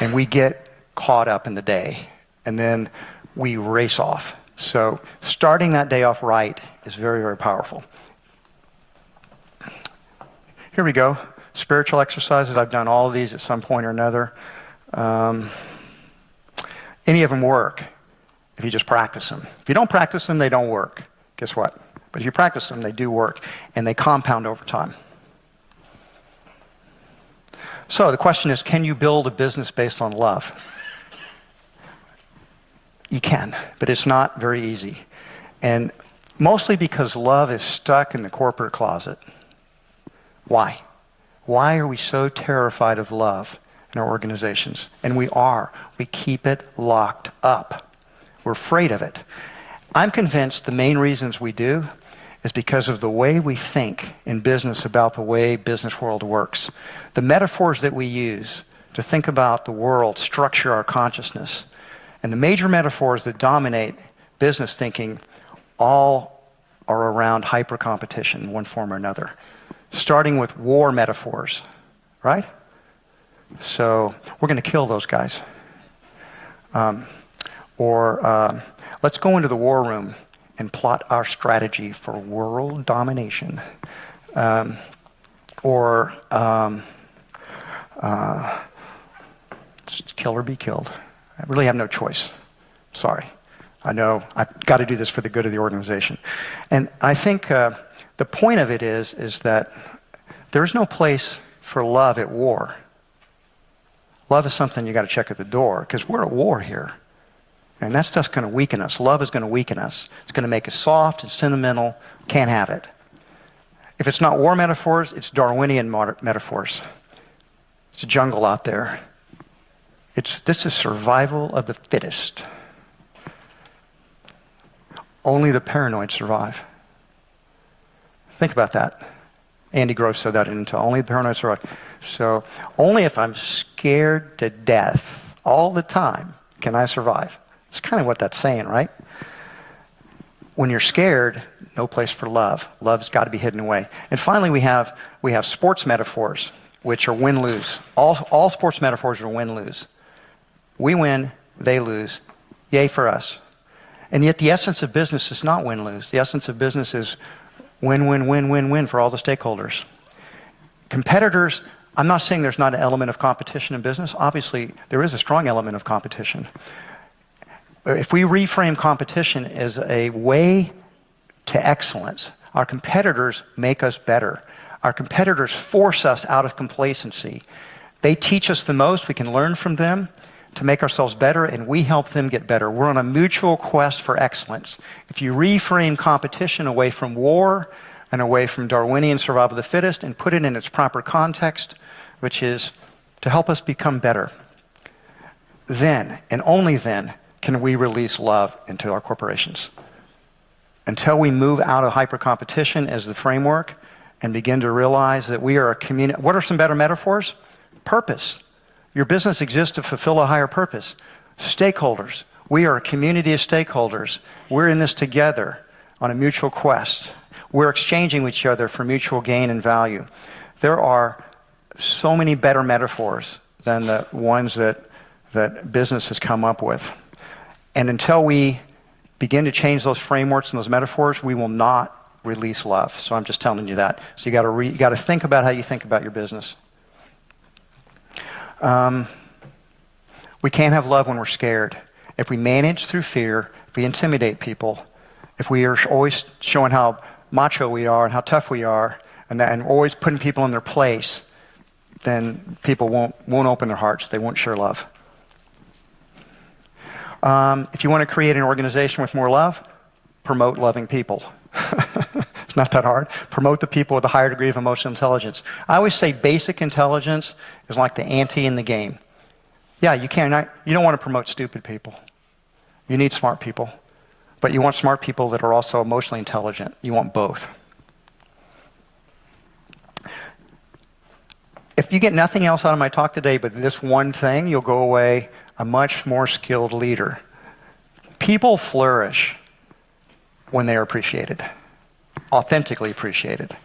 And we get caught up in the day. And then we race off. So starting that day off right is very, very powerful. Here we go. Spiritual exercises. I've done all of these at some point or another. Any of them work if you just practice them. If you don't practice them, they don't work. Guess what? But if you practice them, they do work. And they compound over time. So the question is, can you build a business based on love? You can, but it's not very easy. And mostly because love is stuck in the corporate closet. Why? Why are we so terrified of love in our organizations? And we are. We keep it locked up. We're afraid of it. I'm convinced the main reasons we do is because of the way we think in business about the way business world works. The metaphors that we use to think about the world structure our consciousness. And the major metaphors that dominate business thinking all are around hyper-competition in one form or another. Starting with war metaphors, right? So we're going to kill those guys. Let's go into the war room and plot our strategy for world domination. Kill or be killed. I really have no choice. Sorry. I know I've got to do this for the good of the organization. And I think the point of it is that there's no place for love at war. Love is something you got to check at the door because we're at war here. And that stuff's going to weaken us. Love is going to weaken us. It's going to make us soft and sentimental. Can't have it. If it's not war metaphors, it's Darwinian metaphors. It's a jungle out there. This is survival of the fittest. Only the paranoid survive. Think about that. Andy Grove said that in Intel. Only the paranoid survive. So only if I'm scared to death all the time can I survive. It's kind of what that's saying, right? When you're scared, no place for love. Love's got to be hidden away. And finally, we have sports metaphors, which are win-lose. All sports metaphors are win-lose. We win, they lose. Yay for us. And yet the essence of business is not win-lose. The essence of business is win-win-win-win-win for all the stakeholders. Competitors, I'm not saying there's not an element of competition in business. Obviously, there is a strong element of competition. If we reframe competition as a way to excellence, our competitors make us better. Our competitors force us out of complacency. They teach us the most. We can learn from them to make ourselves better, and we help them get better. We're on a mutual quest for excellence. If you reframe competition away from war and away from Darwinian survival of the fittest and put it in its proper context, which is to help us become better, then, and only then, can we release love into our corporations. Until we move out of hyper-competition as the framework and begin to realize that we are a community. What are some better metaphors? Purpose. Your business exists to fulfill a higher purpose. Stakeholders. We are a community of stakeholders. We're in this together on a mutual quest. We're exchanging with each other for mutual gain and value. There are so many better metaphors than the ones that business has come up with. And until we begin to change those frameworks and those metaphors, we will not release love. So I'm just telling you that. So you got to think about how you think about your business. We can't have love when we're scared. If we manage through fear, if we intimidate people, if we are always showing how macho we are and how tough we are, and always putting people in their place, then people won't open their hearts. They won't share love. If you want to create an organization with more love, promote loving people. It's not that hard. Promote the people with a higher degree of emotional intelligence. I always say basic intelligence is like the ante in the game. Yeah, you don't want to promote stupid people. You need smart people. But you want smart people that are also emotionally intelligent. You want both. If you get nothing else out of my talk today but this one thing, you'll go away a much more skilled leader. People flourish when they are appreciated. Authentically appreciated.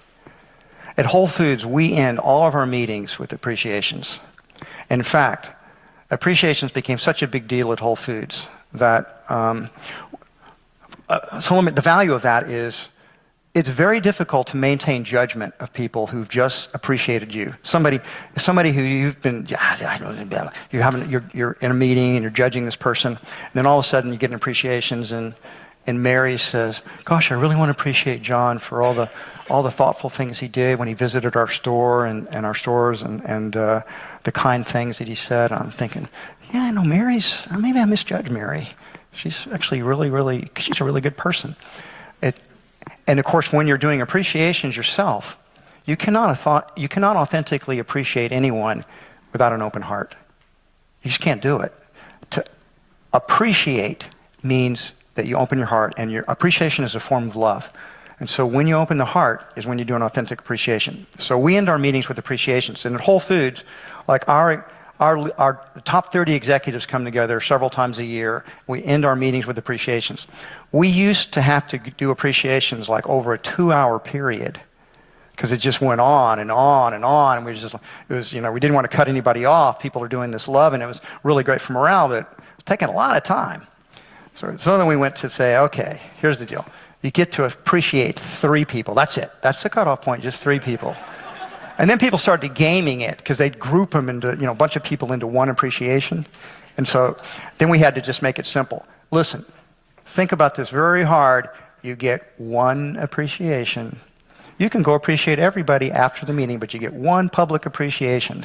At Whole Foods, we end all of our meetings with appreciations. In fact, appreciations became such a big deal at Whole Foods that the value of that is it's very difficult to maintain judgment of people who've just appreciated you. Somebody who you've been, you're in a meeting and you're judging this person, and then all of a sudden you get appreciations and Mary says, gosh, I really want to appreciate John for all the thoughtful things he did when he visited our store and our stores and the kind things that he said. I'm thinking, yeah, I know maybe I misjudged Mary. She's actually she's a really good person. And of course, when you're doing appreciations yourself, you cannot authentically appreciate anyone without an open heart. You just can't do it. To appreciate means that you open your heart, and your appreciation is a form of love. And so when you open the heart is when you do an authentic appreciation. So we end our meetings with appreciations. And at Whole Foods, like our top 30 executives come together several times a year. We end our meetings with appreciations. We used to have to do appreciations like over a 2-hour period because it just went on and on and on. We didn't want to cut anybody off. People are doing this love, and it was really great for morale, but it was taking a lot of time. So then we went to say, okay, here's the deal. You get to appreciate 3 people. That's it. That's the cutoff point, just 3 people. And then people started gaming it because they'd group them into, a bunch of people into one appreciation. And so then we had to just make it simple. Listen, think about this very hard. You get 1 appreciation. You can go appreciate everybody after the meeting, but you get 1 public appreciation.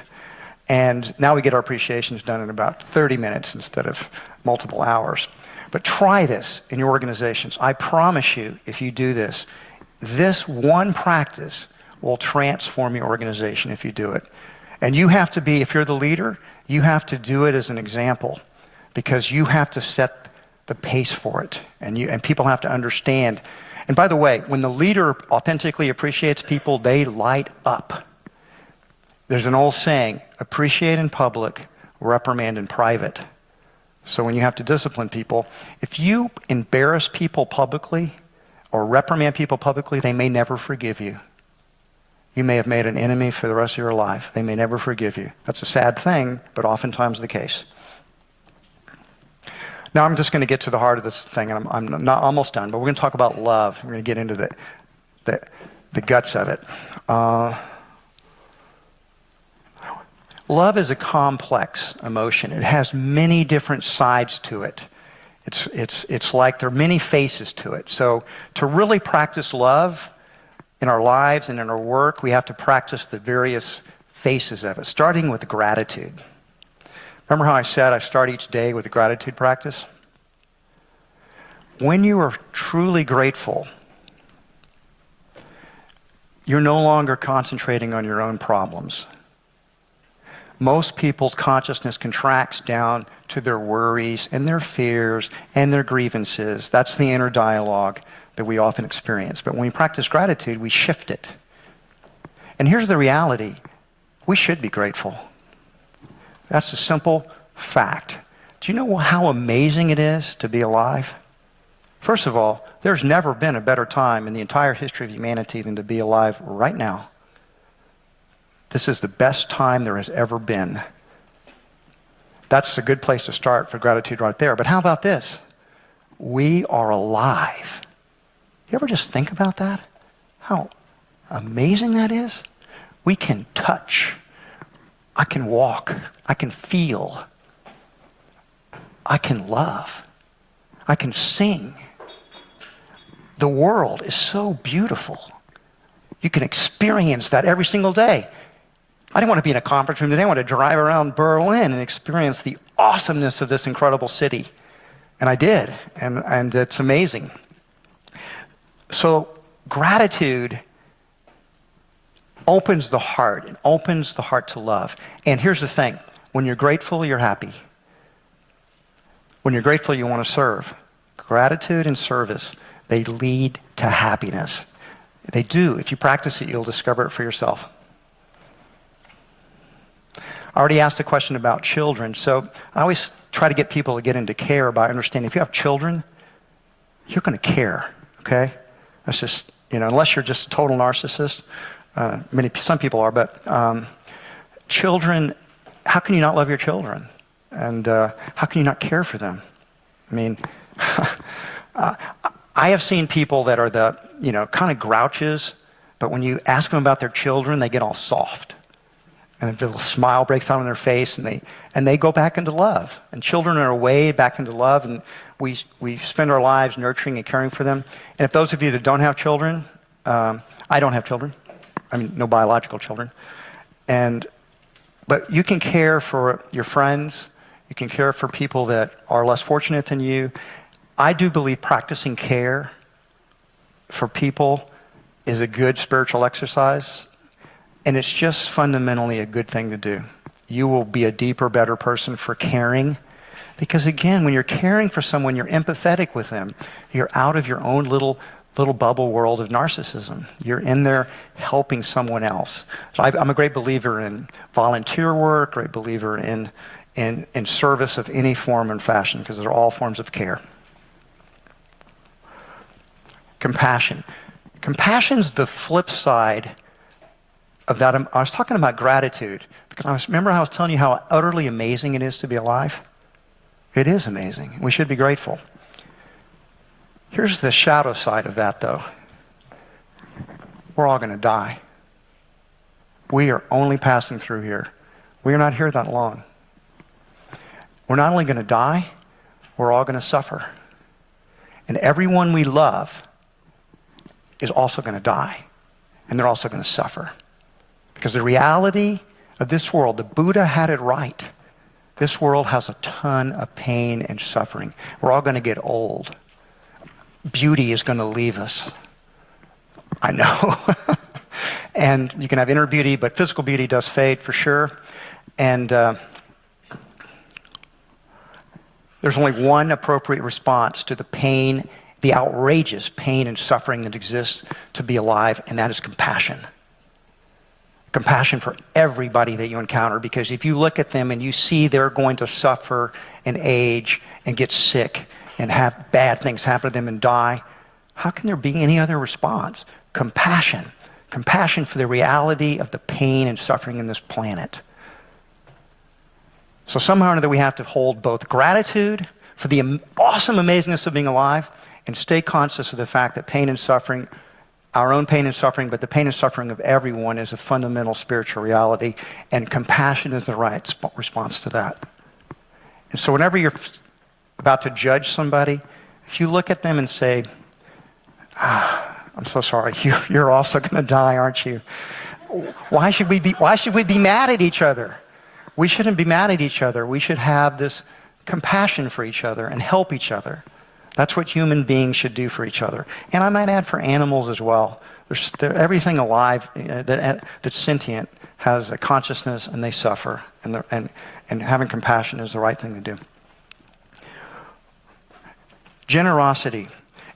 And now we get our appreciations done in about 30 minutes instead of multiple hours. But try this in your organizations. I promise you, if you do this, this one practice will transform your organization if you do it. And you have to be, if you're the leader, you have to do it as an example because you have to set the pace for it. And people have to understand. And by the way, when the leader authentically appreciates people, they light up. There's an old saying, appreciate in public, reprimand in private. So when you have to discipline people, if you embarrass people publicly or reprimand people publicly, they may never forgive you. You may have made an enemy for the rest of your life. They may never forgive you. That's a sad thing, but oftentimes the case. Now I'm just going to get to the heart of this thing, and I'm not almost done, but we're going to talk about love. We're going to get into the guts of it. Love is a complex emotion. It has many different sides to it. It's like there are many faces to it. So to really practice love in our lives and in our work, we have to practice the various faces of it, starting with gratitude. Remember how I said I start each day with a gratitude practice? When you are truly grateful, you're no longer concentrating on your own problems. Most people's consciousness contracts down to their worries and their fears and their grievances. That's the inner dialogue that we often experience. But when we practice gratitude, we shift it. And here's the reality. We should be grateful. That's a simple fact. Do you know how amazing it is to be alive? First of all, there's never been a better time in the entire history of humanity than to be alive right now. This is the best time there has ever been. That's a good place to start for gratitude right there. But how about this? We are alive. You ever just think about that? How amazing that is? We can touch. I can walk. I can feel. I can love. I can sing. The world is so beautiful. You can experience that every single day. I didn't want to be in a conference room today. I wanted to drive around Berlin and experience the awesomeness of this incredible city. And I did. And it's amazing. So gratitude opens the heart. It opens the heart to love. And here's the thing. When you're grateful, you're happy. When you're grateful, you want to serve. Gratitude and service, they lead to happiness. They do. If you practice it, you'll discover it for yourself. I already asked a question about children. So I always try to get people to get into care by understanding if you have children, you're going to care, okay? That's just, unless you're just a total narcissist. Some people are, but children, how can you not love your children? And how can you not care for them? I mean, I have seen people that are the, kind of grouches, but when you ask them about their children, they get all soft. And a little smile breaks out on their face, and they go back into love. And children are a way back into love, and we spend our lives nurturing and caring for them. And if those of you that don't have children, I don't have children. I mean, no biological children. But you can care for your friends. You can care for people that are less fortunate than you. I do believe practicing care for people is a good spiritual exercise. And it's just fundamentally a good thing to do. You will be a deeper, better person for caring. Because again, when you're caring for someone, you're empathetic with them. You're out of your own little bubble world of narcissism. You're in there helping someone else. So I'm a great believer in volunteer work, great believer in service of any form and fashion, because they're all forms of care. Compassion. Compassion's the flip side of that. I was talking about gratitude because remember how I was telling you how utterly amazing it is to be alive? It is amazing. We should be grateful. Here's the shadow side of that, though. We're all going to die. We are only passing through here. We are not here that long. We're not only going to die, we're all going to suffer. And everyone we love is also going to die. And they're also going to suffer. Because the reality of this world, the Buddha had it right. This world has a ton of pain and suffering. We're all going to get old. Beauty is going to leave us. I know. And you can have inner beauty, but physical beauty does fade for sure. And there's only one appropriate response to the pain, the outrageous pain and suffering that exists to be alive, and that is compassion. Compassion for everybody that you encounter, because if you look at them and you see they're going to suffer and age and get sick and have bad things happen to them and die, how can there be any other response? Compassion. Compassion for the reality of the pain and suffering in this planet. So somehow or another we have to hold both gratitude for the awesome amazingness of being alive, and stay conscious of the fact that pain and suffering, our own pain and suffering, but the pain and suffering of everyone is a fundamental spiritual reality, and compassion is the right response to that. And so whenever you're about to judge somebody, if you look at them and say, I'm so sorry, you're also going to die, aren't you? Why should we be mad at each other? We shouldn't be mad at each other. We should have this compassion for each other and help each other. That's what human beings should do for each other. And I might add for animals as well. Everything alive that's sentient has a consciousness, and they suffer. And having compassion is the right thing to do. Generosity.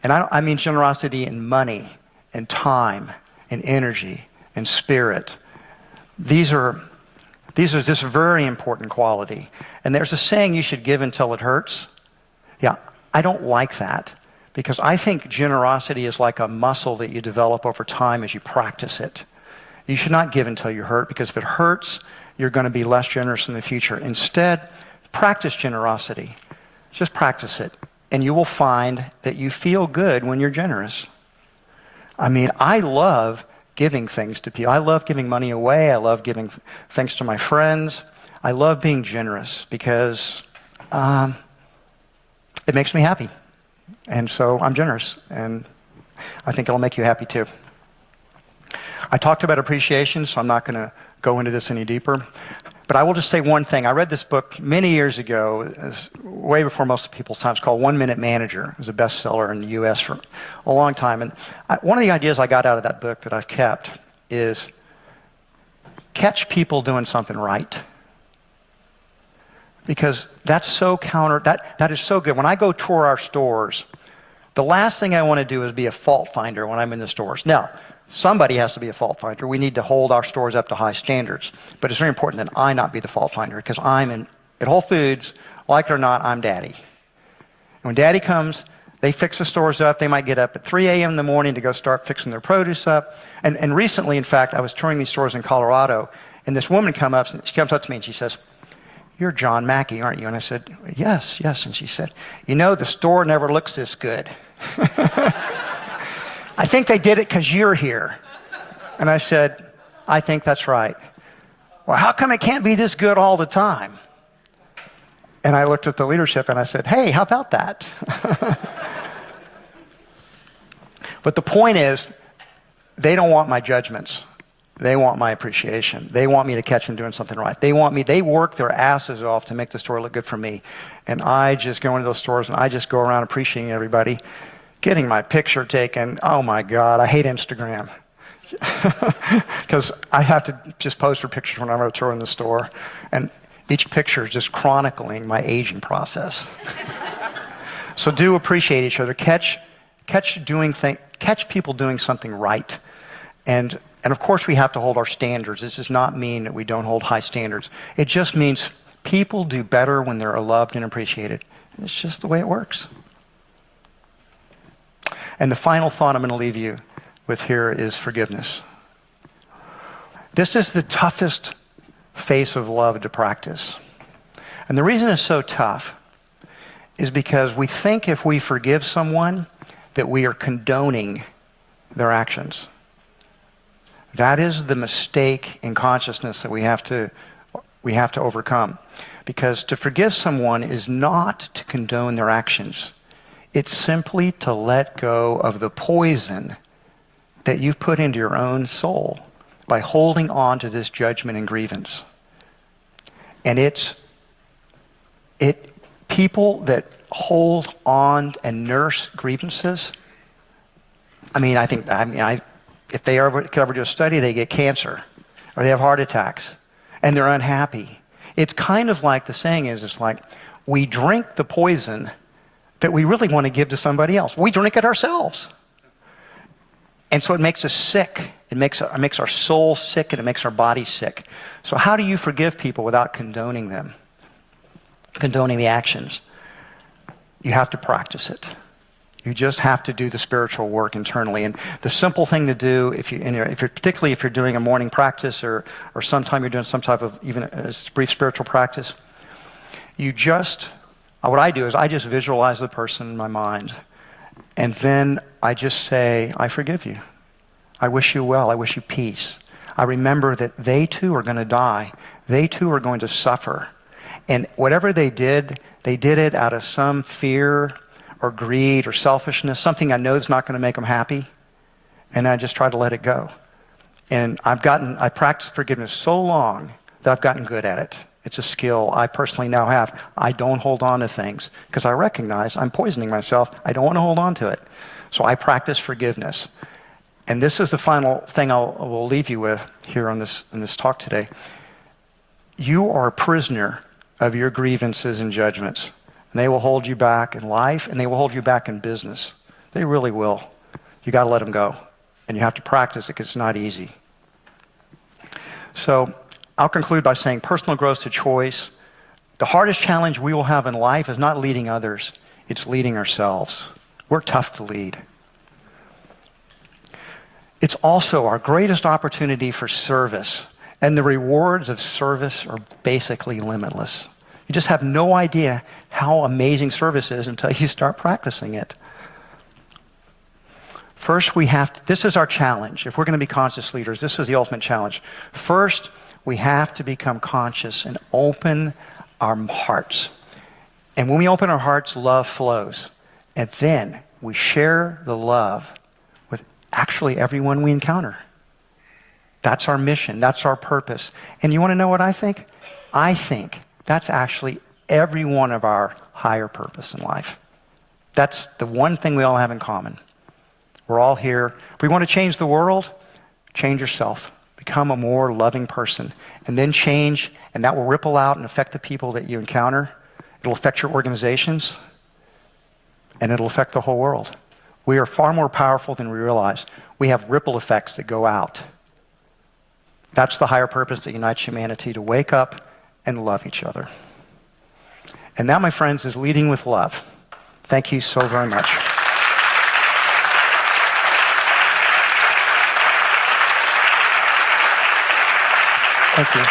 And I mean generosity in money, and time, and energy, and spirit. These are this very important quality. And there's a saying, you should give until it hurts. Yeah, I don't like that, because I think generosity is like a muscle that you develop over time as you practice it. You should not give until you hurt, because if it hurts, you're going to be less generous in the future. Instead, practice generosity. Just practice it, and you will find that you feel good when you're generous. I mean, I love giving things to people. I love giving money away. I love giving things to my friends. I love being generous because it makes me happy. And so I'm generous, and I think it'll make you happy too. I talked about appreciation, so I'm not going to go into this any deeper. But I will just say one thing. I read this book many years ago, way before most people's time. It's called 1 Minute Manager. It was a bestseller in the U.S. for a long time. And one of the ideas I got out of that book that I've kept is catch people doing something right. Because that's so that is so good. When I go tour our stores, the last thing I want to do is be a fault finder when I'm in the stores. Now, somebody has to be a fault finder. We need to hold our stores up to high standards. But it's very important that I not be the fault finder, because at Whole Foods, like it or not, I'm daddy. And when daddy comes, they fix the stores up. They might get up at 3 a.m. in the morning to go start fixing their produce up. And recently, in fact, I was touring these stores in Colorado, and this woman comes up to me and she says, "You're John Mackey, aren't you?" And I said, yes. And she said, "The store never looks this good." "I think they did it because you're here." And I said, "I think that's right." "Well, how come it can't be this good all the time?" And I looked at the leadership and I said, "Hey, how about that?" But the point is, they don't want my judgments. They want my appreciation. They want me to catch them doing something right. They work their asses off to make the store look good for me. And I just go into those stores and I just go around appreciating everybody, getting my picture taken. Oh my God, I hate Instagram. Because I have to just pose for pictures when I'm on a tour in the store. And each picture is just chronicling my aging process. So do appreciate each other. Catch people doing something right. And of course, we have to hold our standards. This does not mean that we don't hold high standards. It just means people do better when they're loved and appreciated. It's just the way it works. And the final thought I'm going to leave you with here is forgiveness. This is the toughest face of love to practice. And the reason it's so tough is because we think if we forgive someone that we are condoning their actions. That is the mistake in consciousness that we have to overcome. Because to forgive someone is not to condone their actions. It's simply to let go of the poison that you've put into your own soul by holding on to this judgment and grievance. And people that hold on and nurse grievances, if they could ever do a study, they get cancer, or they have heart attacks, and they're unhappy. It's kind of like the saying is, it's like we drink the poison that we really want to give to somebody else. We drink it ourselves. And so it makes us sick. It makes our soul sick, and it makes our body sick. So how do you forgive people without condoning them? Condoning the actions? You have to practice it. You just have to do the spiritual work internally. And the simple thing to do, particularly if you're doing a morning practice or sometime you're doing some type of even a brief spiritual practice, you just what I do is I just visualize the person in my mind. And then I just say, I forgive you. I wish you well. I wish you peace. I remember that they too are going to die. They too are going to suffer. And whatever they did it out of some fear or greed or selfishness, something I know is not going to make them happy. And I just try to let it go. And I practiced forgiveness so long that I've gotten good at it. It's a skill I personally now have. I don't hold on to things because I recognize I'm poisoning myself. I don't want to hold on to it. So I practice forgiveness. And this is the final thing I will leave you with here in this talk today. You are a prisoner of your grievances and judgments. And they will hold you back in life, and they will hold you back in business. They really will. You got to let them go. And you have to practice it because it's not easy. So I'll conclude by saying personal growth is a choice. The hardest challenge we will have in life is not leading others. It's leading ourselves. We're tough to lead. It's also our greatest opportunity for service. And the rewards of service are basically limitless. You just have no idea how amazing service is until you start practicing it. First, this is our challenge. If we're going to be conscious leaders, this is the ultimate challenge. First, we have to become conscious and open our hearts. And when we open our hearts, love flows. And then we share the love with actually everyone we encounter. That's our mission. That's our purpose. And you want to know what I think? I think that's actually every one of our higher purpose in life. That's the one thing we all have in common. We're all here. If we want to change the world, change yourself. Become a more loving person. And then change, and that will ripple out and affect the people that you encounter. It'll affect your organizations, and it'll affect the whole world. We are far more powerful than we realize. We have ripple effects that go out. That's the higher purpose that unites humanity, to wake up and love each other. And that, my friends, is leading with love. Thank you so very much. Thank you.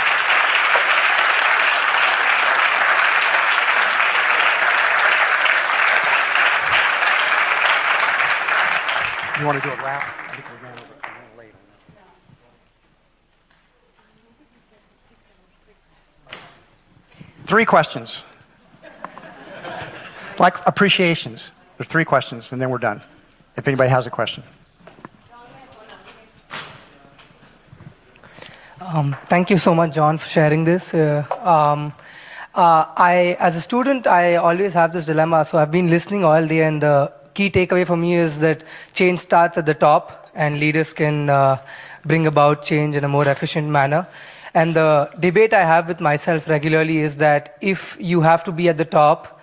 You want to do a wrap? I think we ran late. 3 questions. Like appreciations. There's 3 questions, and then we're done. If anybody has a question. Thank you so much, John, for sharing this. As a student, I always have this dilemma. So I've been listening all day, and the key takeaway for me is that change starts at the top, and leaders can bring about change in a more efficient manner. And the debate I have with myself regularly is that if you have to be at the top,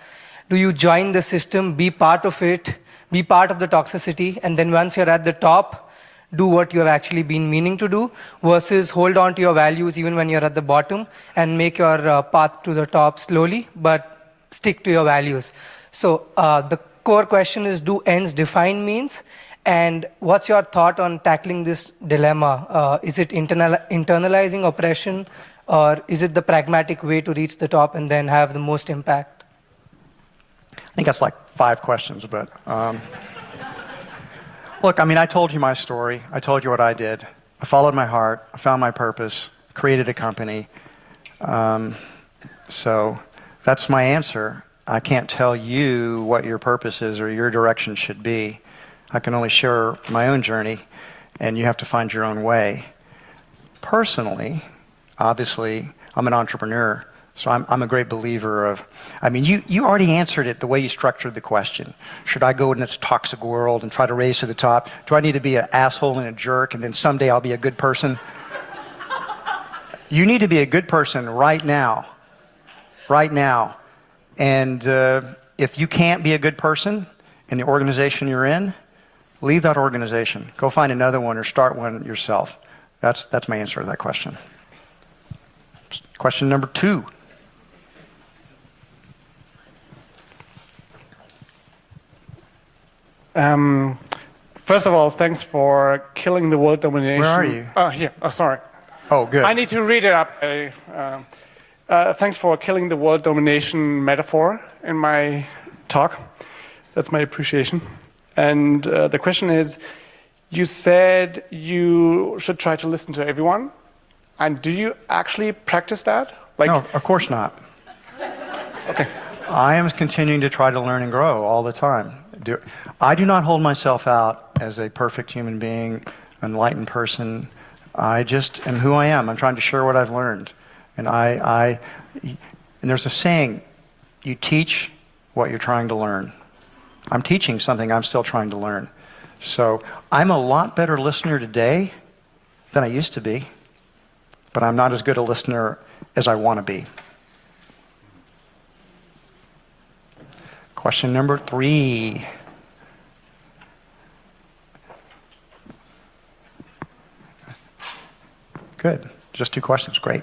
do you join the system, be part of it, be part of the toxicity, and then once you're at the top, do what you have actually been meaning to do, versus hold on to your values even when you're at the bottom and make your path to the top slowly, but stick to your values. So the core question is, do ends define means? And what's your thought on tackling this dilemma? Is it internalizing oppression, or is it the pragmatic way to reach the top and then have the most impact? I think that's like 5 questions, but look, I mean, I told you my story. I told you what I did. I followed my heart. I found my purpose, created a company. So that's my answer. I can't tell you what your purpose is or your direction should be. I can only share my own journey, and you have to find your own way. Personally, obviously, I'm an entrepreneur, so I'm a great believer of, I mean, you already answered it the way you structured the question. Should I go in this toxic world and try to raise to the top? Do I need to be an asshole and a jerk, and then someday I'll be a good person? You need to be a good person right now. Right now. And if you can't be a good person in the organization you're in, leave that organization. Go find another one or start one yourself. That's my answer to that question. Question number 2. First of all, thanks for killing the world domination. Where are you? Here. Oh, sorry. Oh, good. I need to read it up. Thanks for killing the world domination metaphor in my talk. That's my appreciation. And the question is, you said you should try to listen to everyone. And do you actually practice that? No, of course not. Okay. I am continuing to try to learn and grow all the time. I do not hold myself out as a perfect human being, enlightened person. I just am who I am. I'm trying to share what I've learned. And and there's a saying, you teach what you're trying to learn. I'm teaching something I'm still trying to learn. So I'm a lot better listener today than I used to be, but I'm not as good a listener as I want to be. Question number 3. Good. Just 2 questions. Great.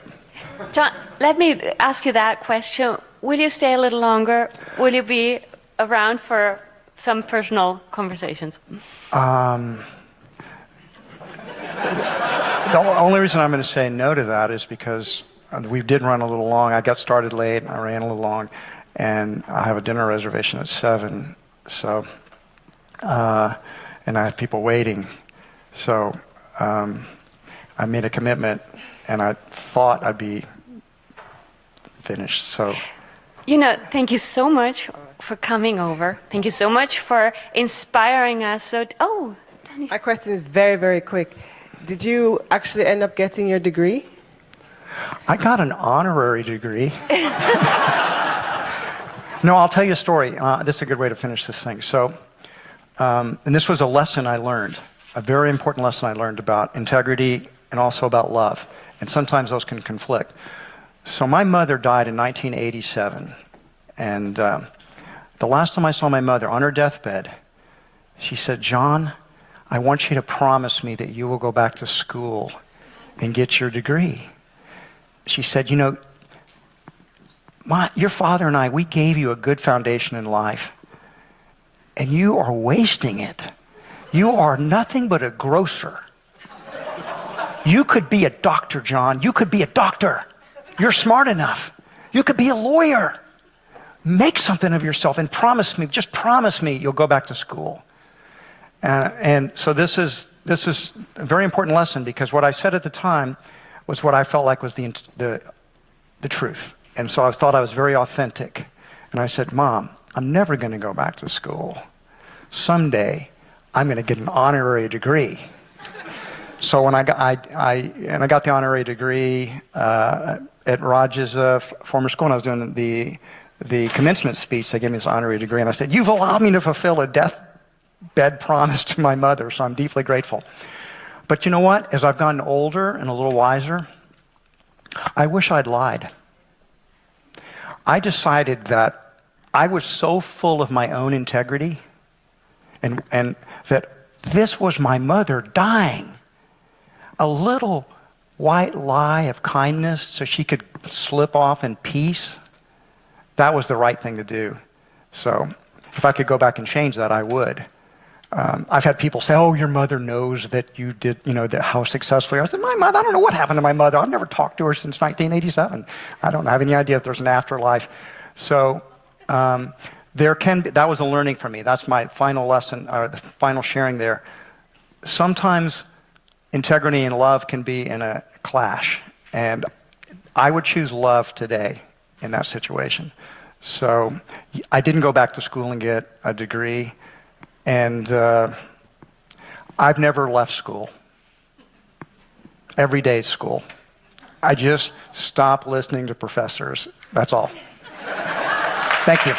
John, let me ask you that question. Will you stay a little longer? Will you be around for some personal conversations? The only reason I'm going to say no to that is because we did run a little long. I got started late, and I ran a little long, and I have a dinner reservation at 7. So, and I have people waiting. So, I made a commitment, and I thought I'd be finished. So, thank you so much for coming over. Thank you so much for inspiring us. My question is very, very quick. Did you actually end up getting your degree? I got an honorary degree. No, I'll tell you a story. This is a good way to finish this thing. So, and this was a lesson I learned, a very important lesson I learned about integrity and also about love. And sometimes those can conflict. So my mother died in 1987. And the last time I saw my mother on her deathbed, she said, "John, I want you to promise me that you will go back to school and get your degree." She said, your father and I, we gave you a good foundation in life, and you are wasting it. You are nothing but a grocer. You could be a doctor, John. You could be a doctor. You're smart enough. You could be a lawyer. Make something of yourself and just promise me you'll go back to school. And so this is a very important lesson, because what I said at the time was what I felt like was the truth. And so I thought I was very authentic. And I said, "Mom, I'm never going to go back to school. Someday, I'm going to get an honorary degree." So when I got the honorary degree at Raj's former school, and I was doing the commencement speech, they gave me this honorary degree, and I said, "You've allowed me to fulfill a deathbed promise to my mother, so I'm deeply grateful." But you know what? As I've gotten older and a little wiser, I wish I'd lied. I decided that I was so full of my own integrity, and that this was my mother dying. A little white lie of kindness so she could slip off in peace, that was the right thing to do. So if I could go back and change that, I would. I've had people say, "Oh, your mother knows that you did, that how successfully." I said, "My mother, I don't know what happened to my mother. I've never talked to her since 1987. I don't have any idea if there's an afterlife." So that was a learning for me. That's my final lesson, or the final sharing there. Sometimes integrity and love can be in a clash, and I would choose love today in that situation. So I didn't go back to school and get a degree. And I've never left school. Every day is school. I just stop listening to professors. That's all. Thank you.